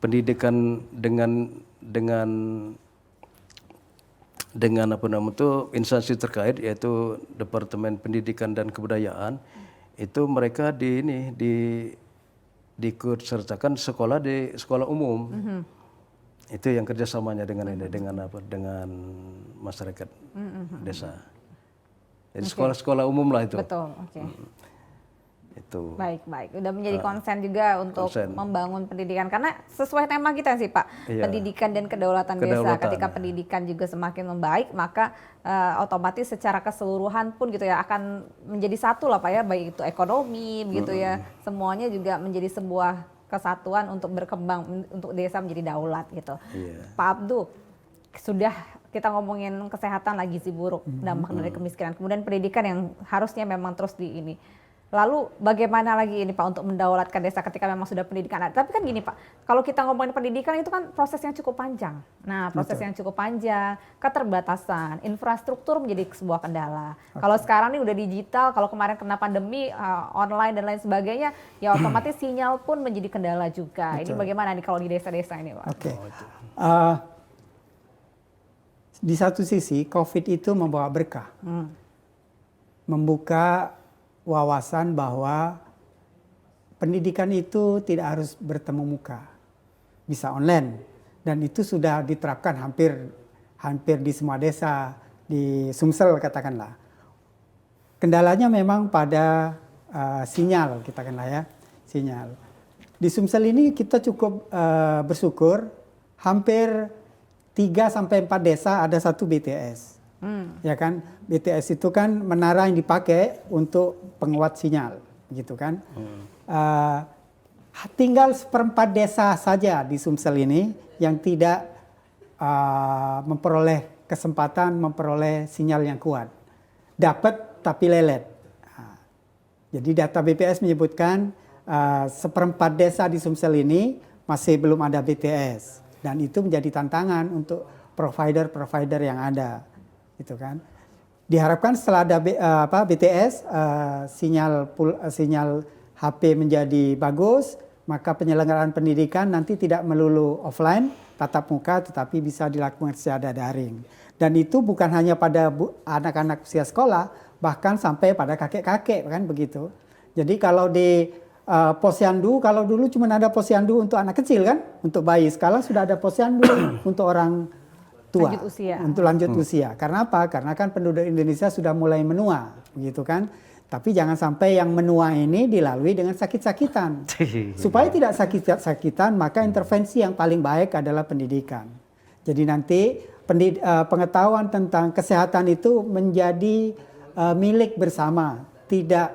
pendidikan dengan instansi terkait, yaitu Departemen Pendidikan dan Kebudayaan. Itu mereka diikutsertakan di sekolah umum. Itu yang kerjasamanya dengan masyarakat desa. Jadi sekolah-sekolah umum lah itu. Betul, oke. Itu. Baik. Udah menjadi konsen juga untuk membangun pendidikan. Karena sesuai tema kita sih Pak, pendidikan dan kedaulatan desa. Ketika pendidikan juga semakin membaik, maka otomatis secara keseluruhan pun gitu ya akan menjadi satu lah Pak ya, baik itu ekonomi begitu ya. Semuanya juga menjadi sebuah kesatuan untuk berkembang, untuk desa menjadi daulat gitu. Pak Abdu, sudah kita ngomongin kesehatan lagi gizi buruk, dampak dari kemiskinan, kemudian pendidikan yang harusnya memang terus Lalu bagaimana lagi ini Pak untuk mendaulatkan desa ketika memang sudah pendidikan ada? Tapi kan gini Pak, kalau kita ngomongin pendidikan itu kan proses yang cukup panjang. Nah, proses yang cukup panjang, keterbatasan, infrastruktur menjadi sebuah kendala. Kalau sekarang nih udah digital, kalau kemarin kena pandemi online dan lain sebagainya, ya otomatis sinyal pun menjadi kendala juga. Ini bagaimana nih kalau di desa-desa ini Pak? Oke. Di satu sisi, COVID itu membawa berkah. Membuka wawasan bahwa pendidikan itu tidak harus bertemu muka, bisa online, dan itu sudah diterapkan hampir di semua desa di Sumsel katakanlah. Kendalanya memang pada sinyal katakanlah ya, sinyal. Di Sumsel ini kita cukup bersyukur hampir 3-4 desa ada satu BTS. Ya kan, BTS itu kan menara yang dipakai untuk penguat sinyal, gitu kan. Tinggal 1/4 desa saja di Sumsel ini yang tidak memperoleh kesempatan memperoleh sinyal yang kuat. Dapat tapi lelet. Jadi data BPS menyebutkan 1/4 desa di Sumsel ini masih belum ada BTS, dan itu menjadi tantangan untuk provider-provider yang ada. Gitu kan. Diharapkan setelah ada BTS, sinyal HP menjadi bagus, maka penyelenggaraan pendidikan nanti tidak melulu offline, tatap muka, tetapi bisa dilakukan secara daring. Dan itu bukan hanya pada anak-anak usia sekolah, bahkan sampai pada kakek-kakek, kan begitu. Jadi kalau di posyandu, kalau dulu cuma ada posyandu untuk anak kecil kan, untuk bayi, sekarang sudah ada posyandu untuk orang tua, lanjut usia. Untuk lanjut usia. Karena apa? Karena kan penduduk Indonesia sudah mulai menua, gitu kan. Tapi jangan sampai yang menua ini dilalui dengan sakit-sakitan. Supaya tidak sakit-sakitan, maka intervensi yang paling baik adalah pendidikan. Jadi nanti pengetahuan tentang kesehatan itu menjadi milik bersama, tidak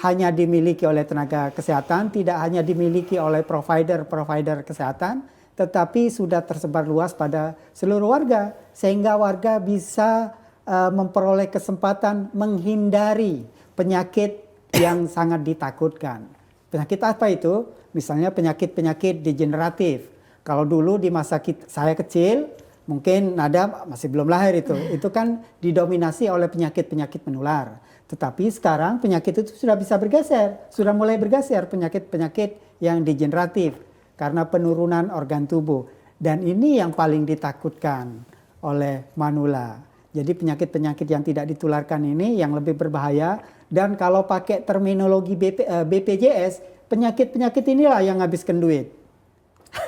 hanya dimiliki oleh tenaga kesehatan, tidak hanya dimiliki oleh provider kesehatan, tetapi sudah tersebar luas pada seluruh warga, sehingga warga bisa memperoleh kesempatan menghindari penyakit yang sangat ditakutkan. Penyakit apa itu? Misalnya penyakit-penyakit degeneratif. Kalau dulu di masa saya kecil, mungkin Nada masih belum lahir itu kan didominasi oleh penyakit-penyakit menular. Tetapi sekarang penyakit itu sudah bisa bergeser, sudah mulai bergeser penyakit-penyakit yang degeneratif karena penurunan organ tubuh. Dan ini yang paling ditakutkan oleh manula. Jadi penyakit-penyakit yang tidak ditularkan ini yang lebih berbahaya. Dan kalau pakai terminologi BPJS, penyakit-penyakit inilah yang habiskan duit.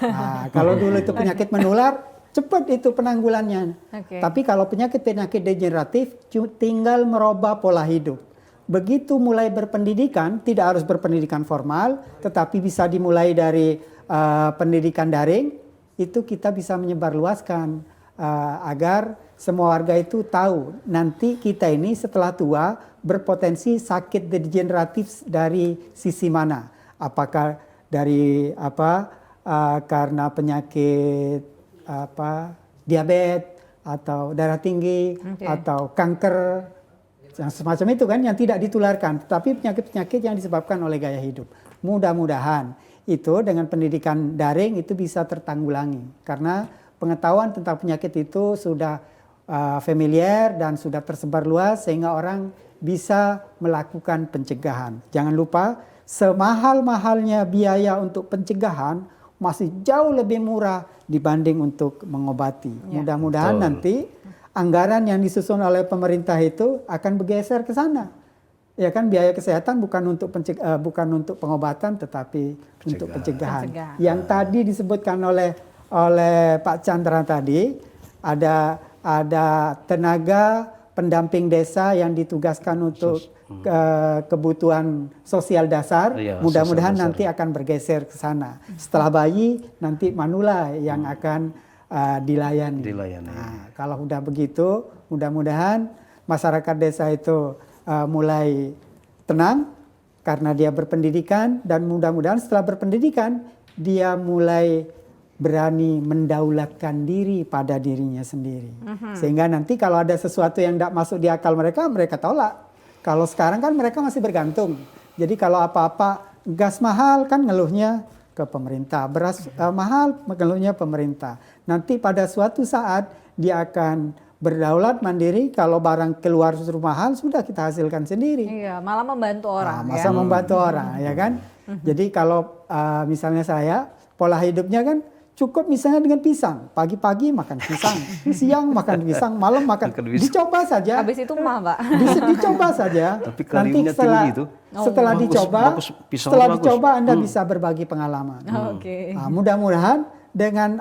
Nah, kalau dulu itu penyakit menular, cepat itu penanggulannya. Tapi kalau penyakit-penyakit degeneratif, tinggal merubah pola hidup. Begitu mulai berpendidikan, tidak harus berpendidikan formal, tetapi bisa dimulai dari pendidikan daring, itu kita bisa menyebarluaskan agar semua warga itu tahu nanti kita ini setelah tua berpotensi sakit degeneratif dari sisi mana. Apakah dari karena penyakit diabetes atau darah tinggi atau kanker yang semacam itu kan yang tidak ditularkan, tetapi penyakit-penyakit yang disebabkan oleh gaya hidup. Mudah-mudahan itu dengan pendidikan daring itu bisa tertanggulangi karena pengetahuan tentang penyakit itu sudah familiar dan sudah tersebar luas sehingga orang bisa melakukan pencegahan. Jangan lupa semahal-mahalnya biaya untuk pencegahan masih jauh lebih murah dibanding untuk mengobati. Mudah-mudahan nanti anggaran yang disusun oleh pemerintah itu akan bergeser ke sana. Ya kan, biaya kesehatan bukan untuk pengobatan tetapi untuk pencegahan. Yang tadi disebutkan oleh Pak Chandra tadi ada tenaga pendamping desa yang ditugaskan untuk kebutuhan sosial dasar. Mudah-mudahan nanti akan bergeser ke sana. Setelah bayi nanti manula yang akan dilayani. Nah, kalau udah begitu, mudah-mudahan masyarakat desa itu mulai tenang karena dia berpendidikan, dan mudah-mudahan setelah berpendidikan dia mulai berani mendaulatkan diri pada dirinya sendiri. Sehingga nanti kalau ada sesuatu yang tidak masuk di akal mereka, mereka tolak. Kalau sekarang kan mereka masih bergantung. Jadi kalau apa-apa gas mahal kan ngeluhnya ke pemerintah, beras mahal ngeluhnya pemerintah. Nanti pada suatu saat dia akan berdaulat mandiri, kalau barang keluar justru mahal sudah kita hasilkan sendiri. Iya, malah membantu orang. Masa membantu orang, ya kan? Jadi kalau misalnya saya, pola hidupnya kan cukup misalnya dengan pisang. Pagi-pagi makan pisang, siang makan pisang, malam makan. Dicoba saja. Habis itu mah, Pak. Dicoba saja. Tapi Nanti kaliumnya tinggi itu. setelah Bagus, dicoba, bagus, pisang setelah bagus. dicoba Anda bisa berbagi pengalaman. Oke. Nah, mudah-mudahan dengan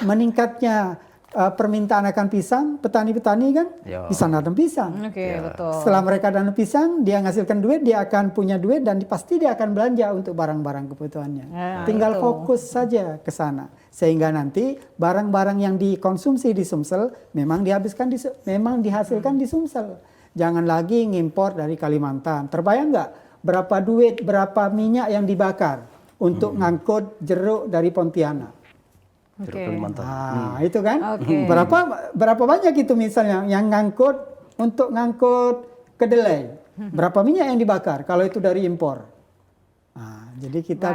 meningkatnya permintaan akan pisang, petani-petani kan Ya. bisa nanam pisang. Oke, betul. Setelah mereka nanam pisang, dia menghasilkan duit, dia akan punya duit dan pasti dia akan belanja untuk barang-barang kebutuhannya. Nah, Tinggal itu. fokus saja ke sana. Sehingga nanti barang-barang yang dikonsumsi di Sumsel memang memang dihasilkan di Sumsel. Jangan lagi ngimpor dari Kalimantan. Terbayang nggak berapa duit, berapa minyak yang dibakar untuk ngangkut jeruk dari Pontianak? Jeruk Kalimantan. Nah, itu kan. Oke. Berapa banyak itu misalnya yang untuk ngangkut kedelai. Berapa minyak yang dibakar kalau itu dari impor. Nah, jadi kita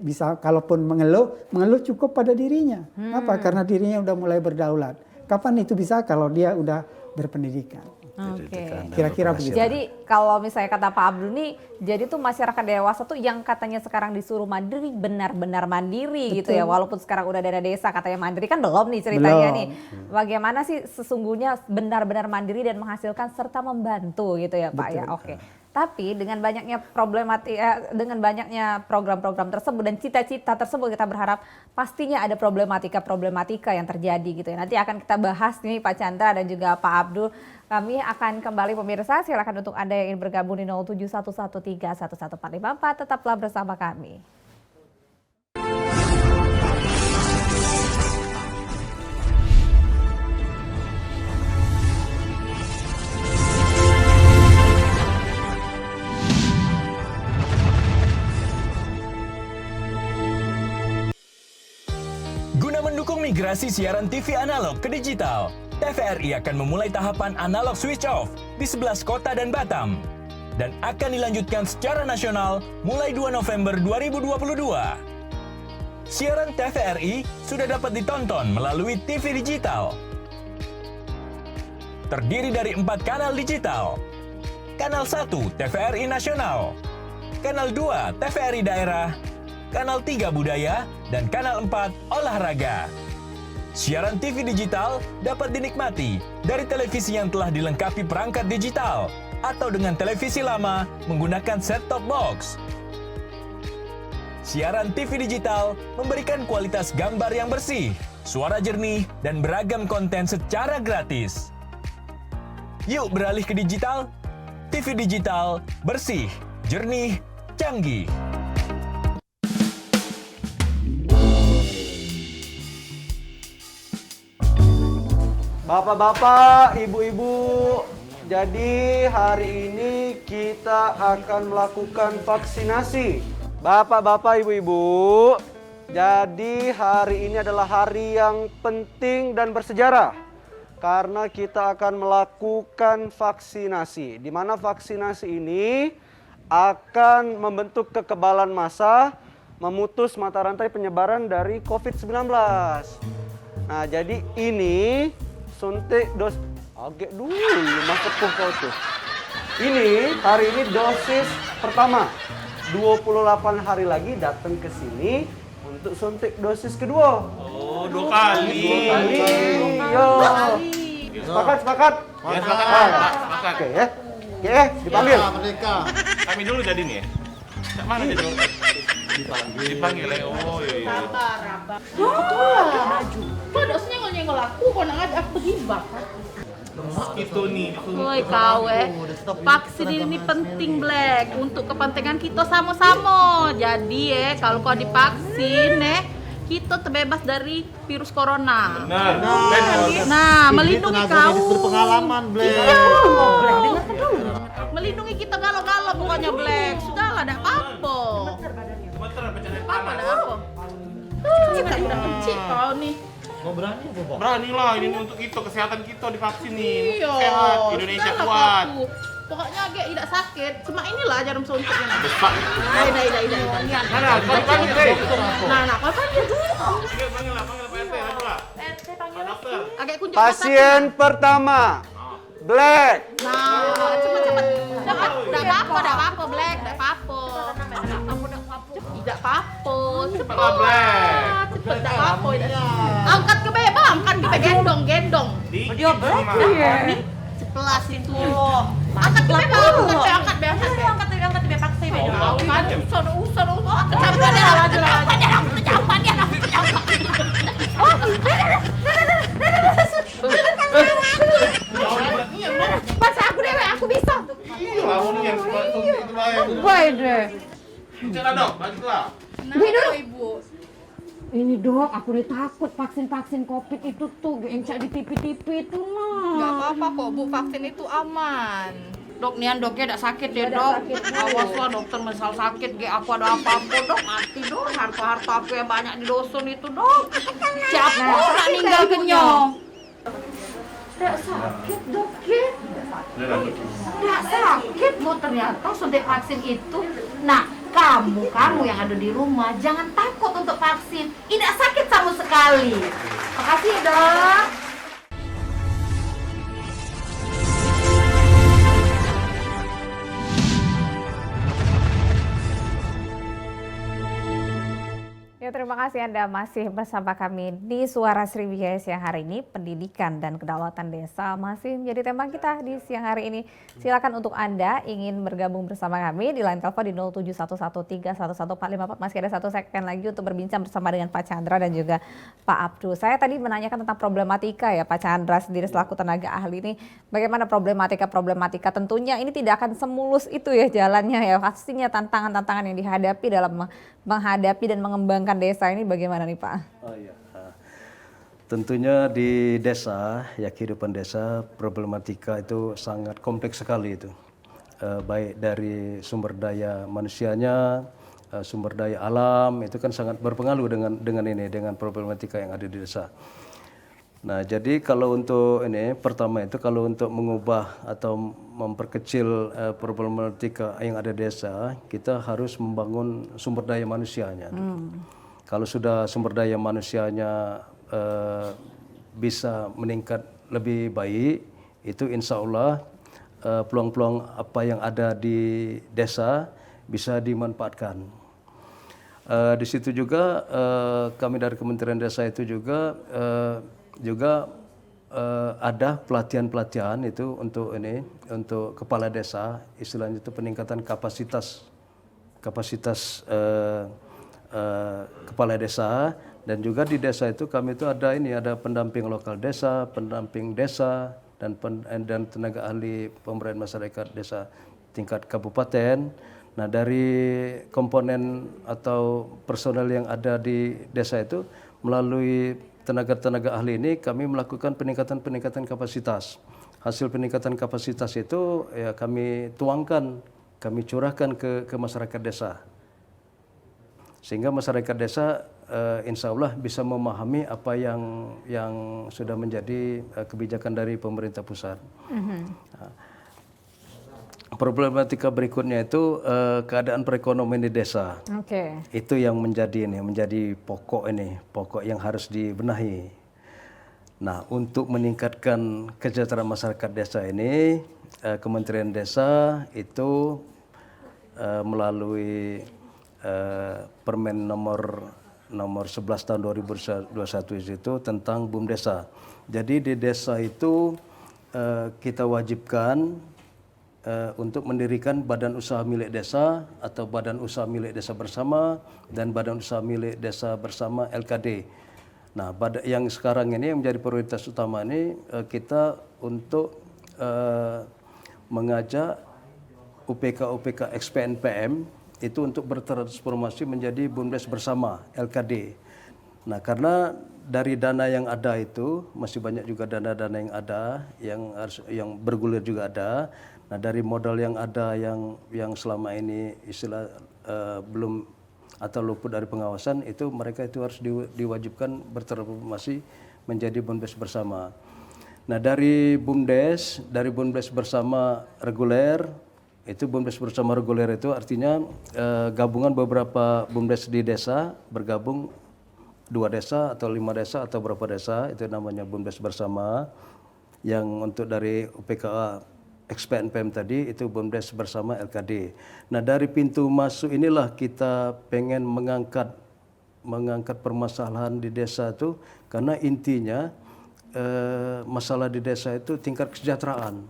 bisa kalaupun mengeluh cukup pada dirinya. Apa? Karena dirinya udah mulai berdaulat. Kapan itu bisa kalau dia udah berpendidikan. Oke. Kira-kira begitu. Jadi kalau misalnya kata Pak Abdul nih, jadi tuh masyarakat dewasa tuh yang katanya sekarang disuruh mandiri benar-benar mandiri gitu ya. Walaupun sekarang udah dana desa katanya mandiri kan belum nih ceritanya Belum. nih. Bagaimana sih sesungguhnya benar-benar mandiri dan menghasilkan serta membantu gitu ya Pak ya. Oke. Tapi dengan banyaknya dengan banyaknya program-program tersebut dan cita-cita tersebut kita berharap pastinya ada problematika yang terjadi gitu ya. Nanti akan kita bahas nih Pak Chandra dan juga Pak Abdul. Kami akan kembali pemirsa, silakan untuk Anda yang ingin bergabung di 07113114454, tetaplah bersama kami. Guna mendukung migrasi siaran TV analog ke digital, TVRI akan memulai tahapan analog switch off di 11 kota dan Batam dan akan dilanjutkan secara nasional mulai 2 November 2022. Siaran TVRI sudah dapat ditonton melalui TV digital. Terdiri dari 4 kanal digital. Kanal 1 TVRI Nasional, Kanal 2 TVRI Daerah, Kanal 3 Budaya, dan Kanal 4 Olahraga. Siaran TV digital dapat dinikmati dari televisi yang telah dilengkapi perangkat digital atau dengan televisi lama menggunakan set-top box. Siaran TV digital memberikan kualitas gambar yang bersih, suara jernih, dan beragam konten secara gratis. Yuk beralih ke digital. TV digital bersih, jernih, canggih. Bapak-bapak, ibu-ibu, jadi hari ini kita akan melakukan vaksinasi. Bapak-bapak, ibu-ibu, jadi hari ini adalah hari yang penting dan bersejarah karena kita akan melakukan vaksinasi. Di mana vaksinasi ini akan membentuk kekebalan massa, memutus mata rantai penyebaran dari COVID-19. Nah, jadi ini suntik agak dulu mas kepuh kau tuh. Ini hari ini dosis pertama. 28 hari lagi datang ke sini untuk suntik dosis kedua. Oh, 2 kali. 2 kali. Yo. Sepakat? Ya, sepakat. Oke ya. Oke, dipanggil. Kami dulu jadi nih ya. Cak mana jadi? Dipanggil ya. Oh iya. Maju. Kok dosnya nyenggol aku, kok nang ada aku hibah. Itu nih. Woi kau vaksin ini penting Black untuk kepentingan kita sama-sama. Jadi kalau kau divaksin kita terbebas dari virus corona. Nah, melindungi kau. Berpengalaman Black. Iya, Black dengarkan dulu. Melindungi kita galau-galau pokoknya Black. Sudahlah, ada apa-apa. Apa ada apa? Kita udah kecil kau nih. Mau berani apa, Pak? Berani lah, ini untuk kita, kesehatan kita divaksin nih. Iya. Sehat, Indonesia sudahlah, kuat. aku. Pokoknya agak tidak sakit. Cuma inilah jarum suntiknya. Mana? Kau panggil deh. Nah, kau panggil dulu. Panggil lah, Pak RT, ayo lah. Dokter. Agak kunjuk Pasien pertama, Black. Nah, cepet. Tidak apa-apa, Black. Tidak apa-apa. Tidak apa-apa. Cepet. Cepet, tidak apa-apa. Angkat ke bebas, angkat ke gendong. Dia Black. Sebelas itu. Angkat ke bebas, angkat ke bebas. Usah. Masa aku bisa. Iya, awalnya yang suntik itu lah yang. Baik deh. Bicara dong, bajulah. Ibu. Ini dok, aku udah takut vaksin COVID itu tuh yang cak di TV itu mah. Gak apa-apa kok Bu, vaksin itu aman. Dok, nian doknya tidak sakit ya dok. Awaslah dokter misal sakit, aku ada apa-apa dok, mati dok. Harta aku yang banyak di dosun itu dok. Siapa nak ninggal kenyong? Tidak sakit dok ya? Tidak sakit bu ternyata suntik vaksin itu. Nah, kamu yang ada di rumah jangan takut untuk vaksin. Tidak sakit sama sekali. Makasih dok. Ya, terima kasih Anda masih bersama kami di Suara Sriwijaya siang hari ini. Pendidikan dan kedaulatan desa masih menjadi tema kita di siang hari ini. Silakan untuk Anda ingin bergabung bersama kami di line telepon di 071131144. Masih ada 1 segmen lagi untuk berbincang bersama dengan Pak Chandra dan juga Pak Abdul. Saya tadi menanyakan tentang problematika ya Pak Chandra sendiri selaku tenaga ahli ini. Bagaimana problematika tentunya ini tidak akan semulus itu ya jalannya ya. Pastinya tantangan-tantangan yang dihadapi dalam menghadapi dan mengembangkan desa ini bagaimana nih Pak? Oh iya. Tentunya di desa, ya kehidupan desa, problematika itu sangat kompleks sekali itu. Baik dari sumber daya manusianya, sumber daya alam, itu kan sangat berpengaruh dengan problematika yang ada di desa. Nah, jadi kalau untuk ini, pertama itu kalau untuk mengubah atau memperkecil problematika yang ada di desa, kita harus membangun sumber daya manusianya. Kalau sudah sumber daya manusianya bisa meningkat lebih baik, itu insya Allah peluang-peluang apa yang ada di desa bisa dimanfaatkan. Di situ juga kami dari Kementerian Desa itu juga ada pelatihan-pelatihan itu untuk kepala desa, istilahnya itu peningkatan kapasitas kepala desa. Dan juga di desa itu kami itu ada pendamping lokal desa, pendamping desa, dan tenaga ahli pemberdayaan masyarakat desa tingkat kabupaten. Nah, dari komponen atau personel yang ada di desa itu melalui tenaga ahli ini kami melakukan peningkatan kapasitas. Hasil peningkatan kapasitas itu ya kami tuangkan, kami curahkan ke masyarakat desa. Sehingga masyarakat desa insya Allah bisa memahami apa yang sudah menjadi kebijakan dari pemerintah pusat. Problematika berikutnya itu keadaan perekonomian di desa. Itu yang menjadi pokok yang harus dibenahi. Nah, untuk meningkatkan kesejahteraan masyarakat desa ini, Kementerian Desa itu melalui Permen nomor 11 tahun 2021 itu tentang BUMDesa. Jadi di desa itu kita wajibkan untuk mendirikan badan usaha milik desa atau badan usaha milik desa bersama dan badan usaha milik desa bersama LKD. Nah, yang sekarang ini yang menjadi prioritas utama ini kita untuk mengajak UPK ex-PNPM itu untuk bertransformasi menjadi BUMDes bersama LKD. Nah, karena dari dana yang ada itu masih banyak juga dana-dana yang ada yang bergulir juga ada. Nah, dari modal yang ada yang selama ini belum atau luput dari pengawasan itu mereka itu harus diwajibkan bertransformasi menjadi BUMDes bersama. Nah dari BUMDes bersama reguler, itu BUMDes bersama reguler itu artinya gabungan beberapa BUMDes di desa, bergabung 2 desa atau 5 desa atau berapa desa, itu namanya BUMDes bersama. Yang untuk dari UPKA XPNPM tadi itu BUMDes bersama LKD. Nah dari pintu masuk inilah kita pengen mengangkat permasalahan di desa itu, karena intinya masalah di desa itu tingkat kesejahteraan.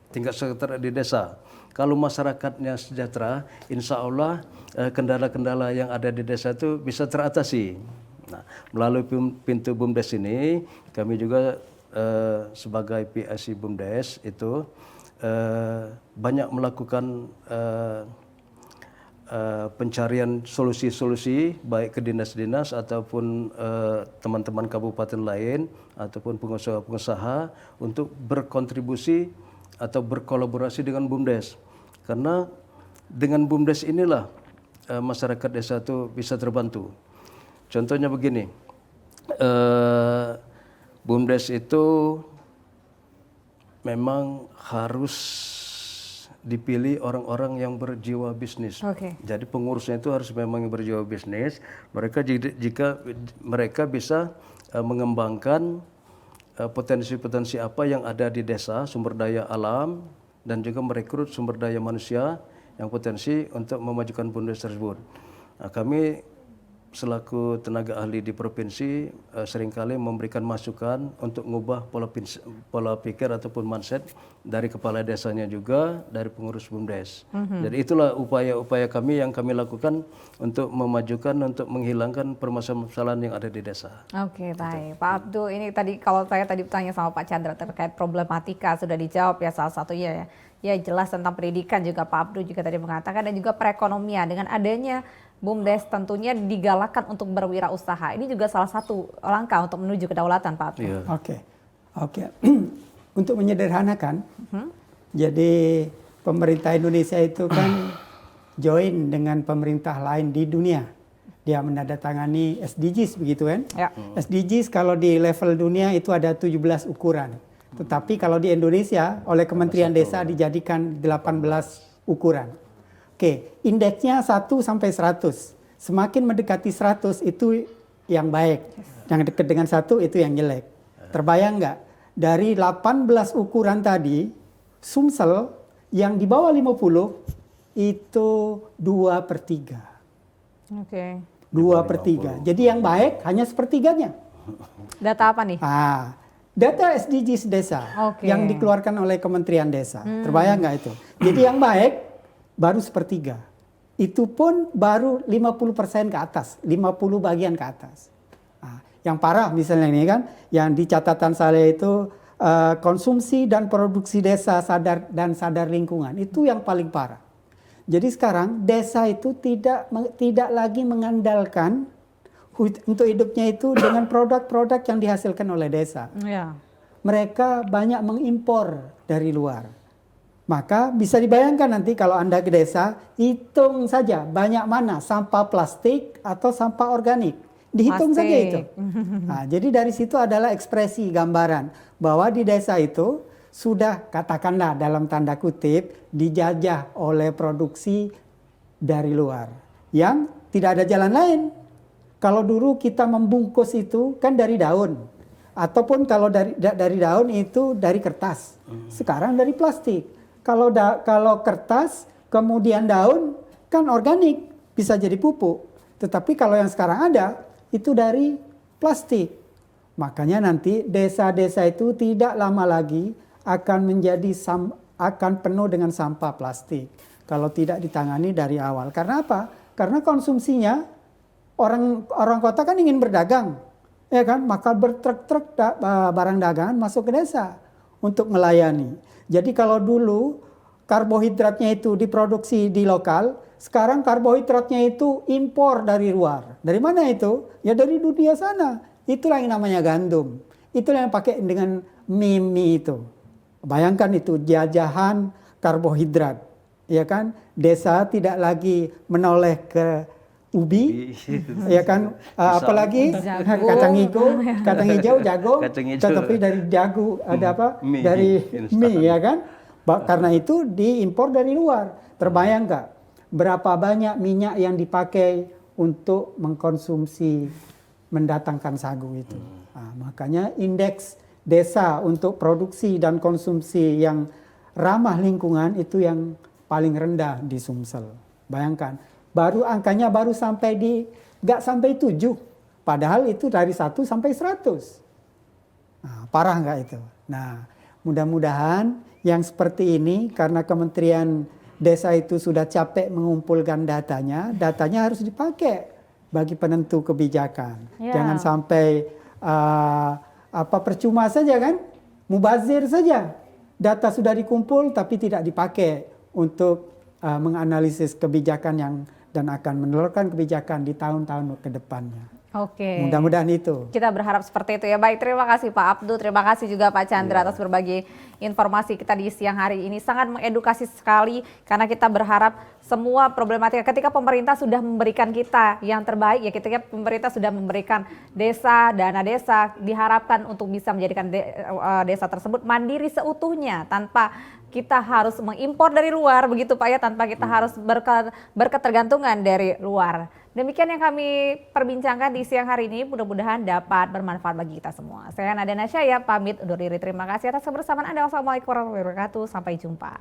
Tingkat kesejahteraan di desa. Kalau masyarakatnya sejahtera, insya Allah kendala-kendala yang ada di desa itu bisa teratasi. Nah, melalui pintu BUMDes ini, kami juga sebagai PIC BUMDes itu banyak melakukan pencarian solusi-solusi baik ke dinas-dinas ataupun teman-teman kabupaten lain ataupun pengusaha-pengusaha untuk berkontribusi atau berkolaborasi dengan BUMDes. Karena dengan BUMDes inilah masyarakat desa itu bisa terbantu. Contohnya begini, BUMDes itu memang harus dipilih orang-orang yang berjiwa bisnis. Jadi pengurusnya itu harus memang yang berjiwa bisnis. Jika mereka bisa mengembangkan potensi-potensi apa yang ada di desa, sumber daya alam, dan juga merekrut sumber daya manusia yang potensi untuk memajukan BUMDes tersebut. Nah, kami selaku tenaga ahli di provinsi seringkali memberikan masukan untuk mengubah pola pikir ataupun mindset dari kepala desanya juga, dari pengurus BUMDes. Jadi itulah upaya-upaya kami yang kami lakukan untuk memajukan, untuk menghilangkan permasalahan yang ada di desa. Oke, baik. Pak Abdul, ini tadi kalau saya tadi bertanya sama Pak Chandra terkait problematika sudah dijawab ya, salah satunya ya jelas tentang pendidikan juga Pak Abdul juga tadi mengatakan, dan juga perekonomian dengan adanya BUMDes tentunya digalakkan untuk berwirausaha. Ini juga salah satu langkah untuk menuju kedaulatan, Pak Abdul. Oke. Untuk menyederhanakan, jadi pemerintah Indonesia itu kan join dengan pemerintah lain di dunia. Dia menandatangani SDGs begitu kan? Ya. SDGs kalau di level dunia itu ada 17 ukuran. Tetapi kalau di Indonesia oleh Kementerian Desa dijadikan 18 ukuran. Oke, indeksnya 1 sampai 100. Semakin mendekati 100 itu yang baik. Yang dekat dengan 1 itu yang jelek. Terbayang nggak? Dari 18 ukuran tadi, Sumsel yang di bawah 50 itu 2/3. Oke. 2/3. Jadi yang baik hanya sepertiganya. Data apa nih? Data SDGs desa yang dikeluarkan oleh Kementerian Desa. Terbayang nggak itu? Jadi yang baik baru 1/3. Itu pun baru 50% ke atas, 50 bagian ke atas. Nah, yang parah misalnya ini kan, yang di catatan saya itu konsumsi dan produksi desa sadar lingkungan. Itu yang paling parah. Jadi sekarang desa itu tidak lagi mengandalkan untuk hidupnya itu dengan produk-produk yang dihasilkan oleh desa. Mereka banyak mengimpor dari luar. Maka bisa dibayangkan nanti kalau Anda ke desa, hitung saja banyak mana sampah plastik atau sampah organik. Dihitung saja itu. Nah, jadi dari situ adalah ekspresi gambaran bahwa di desa itu sudah katakanlah dalam tanda kutip dijajah oleh produksi dari luar. Yang tidak ada jalan lain. Kalau dulu kita membungkus itu kan dari daun. Ataupun kalau dari daun itu dari kertas. Sekarang dari plastik. Kalau kertas, kemudian daun, kan organik, bisa jadi pupuk. Tetapi kalau yang sekarang ada, itu dari plastik. Makanya nanti desa-desa itu tidak lama lagi akan akan penuh dengan sampah plastik. Kalau tidak ditangani dari awal. Karena apa? Karena konsumsinya, orang kota kan ingin berdagang. Ya kan? Maka bertruk-truk barang dagangan masuk ke desa untuk melayani. Jadi kalau dulu karbohidratnya itu diproduksi di lokal, sekarang karbohidratnya itu impor dari luar. Dari mana itu? Ya dari dunia sana. Itulah yang namanya gandum. Itulah yang pakai dengan mie itu. Bayangkan itu jajahan karbohidrat. Ya kan? Desa tidak lagi menoleh ke ubi, ya kan, apalagi kacang hijau, jagung, tetapi dari jagung ada apa? Dari mie, ya kan? Karena itu diimpor dari luar. Terbayang nggak berapa banyak minyak yang dipakai untuk mengkonsumsi mendatangkan sagu itu? Nah, makanya indeks desa untuk produksi dan konsumsi yang ramah lingkungan itu yang paling rendah di Sumsel. Bayangkan. Angkanya baru sampai nggak sampai 7. Padahal itu dari 1 sampai 100. Nah, parah nggak itu? Nah, mudah-mudahan yang seperti ini karena Kementerian Desa itu sudah capek mengumpulkan datanya harus dipakai bagi penentu kebijakan. Jangan sampai percuma saja kan? Mubazir saja. Data sudah dikumpul tapi tidak dipakai untuk menganalisis kebijakan dan akan menelurkan kebijakan di tahun-tahun ke depannya. Oke. Mudah-mudahan itu. Kita berharap seperti itu ya. Baik, terima kasih Pak Abdul, terima kasih juga Pak Chandra atas berbagi informasi kita di siang hari ini. Sangat mengedukasi sekali karena kita berharap semua problematika ketika pemerintah sudah memberikan kita yang terbaik ya, ketika pemerintah sudah memberikan dana desa diharapkan untuk bisa menjadikan desa tersebut mandiri seutuhnya tanpa kita harus mengimpor dari luar begitu Pak ya, tanpa kita harus berketergantungan dari luar. Demikian yang kami perbincangkan di siang hari ini, mudah-mudahan dapat bermanfaat bagi kita semua. Saya Nada Nasyaya pamit undur diri, terima kasih atas kebersamaan Anda. Wassalamualaikum warahmatullahi wabarakatuh, sampai jumpa.